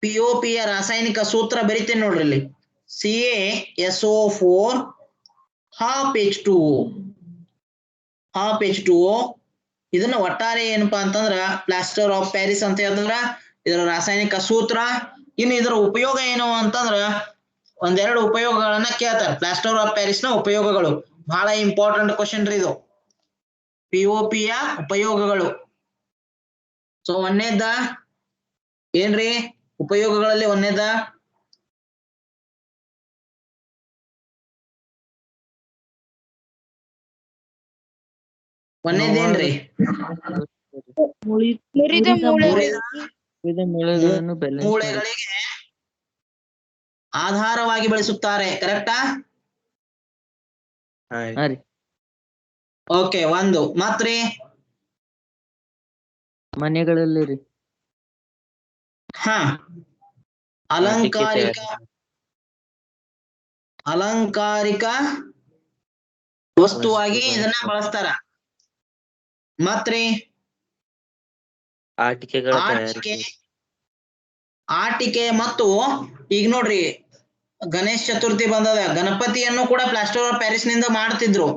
POP ಯ ರಾಸಾಯನಿಕ ಸೂತ್ರ ಬರಿತೇನೆ ನೋಡ್ರಿ ಇಲ್ಲಿ. CaSO4 half H2O. half H2O. ಇದನ್ನ ಒಟ್ಟಾರೆ ಏನಪ್ಪಾ ಅಂತಂದ್ರ ಪ್ಲಾಸ್ಟರ್ ಆಫ್ ಪ್ಯಾರಿಸ್ ಅಂತ ಹೇಳಿದ್ರ ಇದರ ರಾಸಾಯನಿಕ ಸೂತ್ರ. ಇನ್ನು ಇದರ ಉಪಯೋಗ ಏನು ಅಂತಂದ್ರ ಒಂದೆರಡು ಉಪಯೋಗಗಳನ್ನ ಕೇಳ್ತಾರ. ಪ್ಲಾಸ್ಟರ್ ಆಫ್ ಪ್ಯಾರಿಸ್ ನ ಉಪಯೋಗಗಳು ಬಹಳ ಇಂಪಾರ್ಟೆಂಟ್ ಕ್ವಶನ್ ರೀ ಇದು. POP ಯ ಉಪಯೋಗಗಳು. ಸೊ ಒಂದೇದ ಏನ್ರಿ ಉಪಯೋಗಗಳಲ್ಲಿ ಒಂದೇದ ಒಂದೇದೇನ್ರಿ? ಮುರಿದ ಮೂಳೆಗಳನ್ನು ಬ್ಯಾಲೆನ್ಸ್ ಮೂಳೆಗಳಿಗೆ ಆಧಾರವಾಗಿ ಬಳಸುತ್ತಾರೆ. ಕರೆಕ್ಟಾ? ಹಾ ರೀ. ಓಕೆ. ಒಂದು ಮಾತ್ರಿ ಮನೆಗಳಲ್ಲಿ ರೀ. ಅಲಂಕಾರಿಕ ವಸ್ತುವಾಗಿ ಇದನ್ನ ಬಳಸ್ತಾರ. ಮತ್ರಿ ಆಟಿಕೆ ಮತ್ತು ಈಗ ನೋಡ್ರಿ ಗಣೇಶ್ ಚತುರ್ಥಿ ಬಂದದ. ಗಣಪತಿಯನ್ನು ಕೂಡ ಪ್ಲಾಸ್ಟರ್ ಆಫ್ ಪ್ಯಾರಿಸ್ ನಿಂದ ಮಾಡ್ತಿದ್ರು.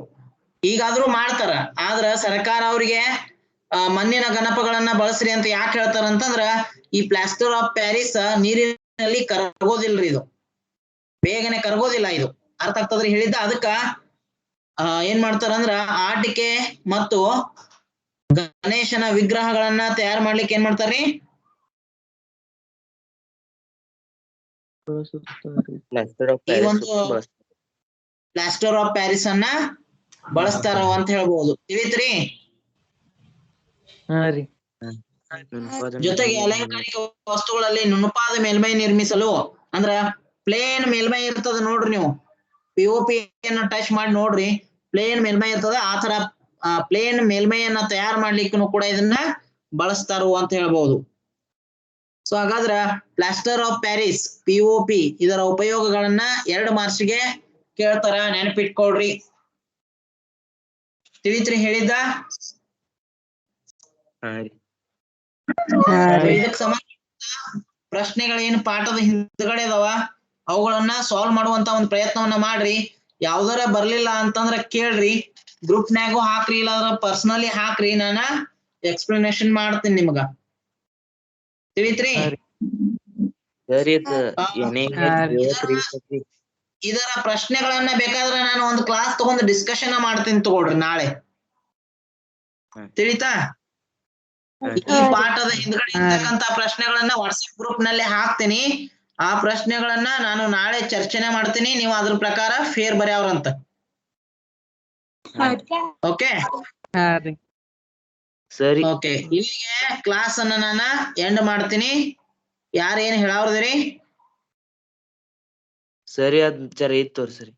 ಈಗಾದ್ರೂ ಮಾಡ್ತಾರ. ಆದ್ರ ಸರ್ಕಾರ ಅವ್ರಿಗೆ ಮಣ್ಣಿನ ಗಣಪಗಳನ್ನ ಬಳಸ್ರಿ ಅಂತ ಯಾಕೆ ಹೇಳ್ತಾರ ಅಂತಂದ್ರ ಈ ಪ್ಲಾಸ್ಟರ್ ಆಫ್ ಪ್ಯಾರಿಸ್ ನೀರಿನಲ್ಲಿ ಕರಗೋದಿಲ್ರಿ. ಇದು ಬೇಗನೆ ಕರಗೋದಿಲ್ಲ. ಇದು ಅರ್ಥ ಆಗ್ತದ್ರಿ ಹೇಳಿದ್ದ? ಅದಕ್ಕ ಏನ್ ಮಾಡ್ತಾರಂದ್ರ ಆಟಿಕೆ ಮತ್ತು ಗಣೇಶನ ವಿಗ್ರಹಗಳನ್ನ ತಯಾರು ಮಾಡ್ಲಿಕ್ಕೆ ಏನ್ ಮಾಡ್ತಾರ್ರಿ? ಈ ಒಂದು ಪ್ಲಾಸ್ಟರ್ ಆಫ್ ಪ್ಯಾರಿಸ್ ಅನ್ನ ಬಳಸ್ತಾರ ಅಂತ ಹೇಳ್ಬಹುದು. ತಿಳಿತ್ರಿ? ಜೊತೆಗೆ ಅಲಂಕಾರಿಕ ವಸ್ತುಗಳಲ್ಲಿ ನುಣುಪಾದ ಮೇಲ್ಮೈ ನಿರ್ಮಿಸಲು ಅಂದ್ರ ಪ್ಲೇನ್ ಮೇಲ್ಮೈ ಇರ್ತದ ನೋಡ್ರಿ. ನೀವು POP ಅನ್ನ ಟಚ್ ಮಾಡಿ ನೋಡ್ರಿ, ಪ್ಲೇನ್ ಮೇಲ್ಮೈ ಇರ್ತದ. ಆ ತರ ಪ್ಲೇನ್ ಮೇಲ್ಮೈಯನ್ನ ತಯಾರು ಮಾಡ್ಲಿಕ್ಕೂ ಕೂಡ ಇದನ್ನ ಬಳಸ್ತಾರು ಅಂತ ಹೇಳ್ಬಹುದು. ಸೊ ಹಾಗಾದ್ರ ಪ್ಲಾಸ್ಟರ್ ಆಫ್ ಪ್ಯಾರಿಸ್ POP ಇದರ ಉಪಯೋಗಗಳನ್ನ 2 ಮಾರ್ಕ್ಸ್ಗೆ ಕೇಳ್ತಾರ. ನೆನಪಿಟ್ಕೊಳ್ರಿ. ತಿಳಿತ್ರಿ ಹೇಳಿದ್ದ? ಇದಕ್ಕೆ ಸಂಬಂಧ ಪ್ರಶ್ನೆಗಳೇನು ಪಾಠದ ಹಿಂದ್ಗಡೆ ಅದಾವ ಅವುಗಳನ್ನ ಸಾಲ್ವ್ ಮಾಡುವಂತ ಒಂದು ಪ್ರಯತ್ನವನ್ನ ಮಾಡ್ರಿ. ಯಾವ್ದಾರ ಬರ್ಲಿಲ್ಲ ಅಂತಂದ್ರ ಕೇಳ್ರಿ, ಗ್ರೂಪ್ನ್ಯಾಗು ಹಾಕ್ರಿ, ಇಲ್ಲಾಂದ್ರ ಪರ್ಸನಲಿ ಹಾಕ್ರಿ. ನಾನ ಎಕ್ಸ್ಪ್ಲನೇಷನ್ ಮಾಡ್ತೀನಿ ನಿಮ್ಗ. ತಿಳಿತ್ರಿ? ಇದರ ಪ್ರಶ್ನೆಗಳನ್ನ ಬೇಕಾದ್ರೆ ನಾನು ಒಂದು ಕ್ಲಾಸ್ ತಗೊಂಡು ಡಿಸ್ಕಷನ್ ಮಾಡ್ತೀನಿ ತಗೊಳ್ರಿ ನಾಳೆ. ತಿಳಿತಾ? ಈ ಪಾಠದ ಹಿಂದ್ಗಡೆ ಇರ್ತಕ್ಕಂತ ಪ್ರಶ್ನೆಗಳನ್ನ ವಾಟ್ಸ್ಆಪ್ ಗ್ರೂಪ್ ನಲ್ಲಿ ಹಾಕ್ತೀನಿ. ಆ ಪ್ರಶ್ನೆಗಳನ್ನ ನಾನು ನಾಳೆ ಚರ್ಚೆನೆ ಮಾಡ್ತೀನಿ. ನೀವು ಅದ್ರ ಪ್ರಕಾರ ಫೇರ್ ಬರ್ಯಾವ್ರಂತ. ಓಕೆ ಸರಿ. ಓಕೆ, ಇಲ್ಲಿಗೆ ಕ್ಲಾಸ್ ಅನ್ನ ನಾನು ಎಂಡ್ ಮಾಡ್ತೀನಿ. ಯಾರೇನ್ ಹೇಳಾವ್ರದ್ರಿ? ಸರಿ, ಅದ್ ಜರ ಇತ್ತು ಸರಿ.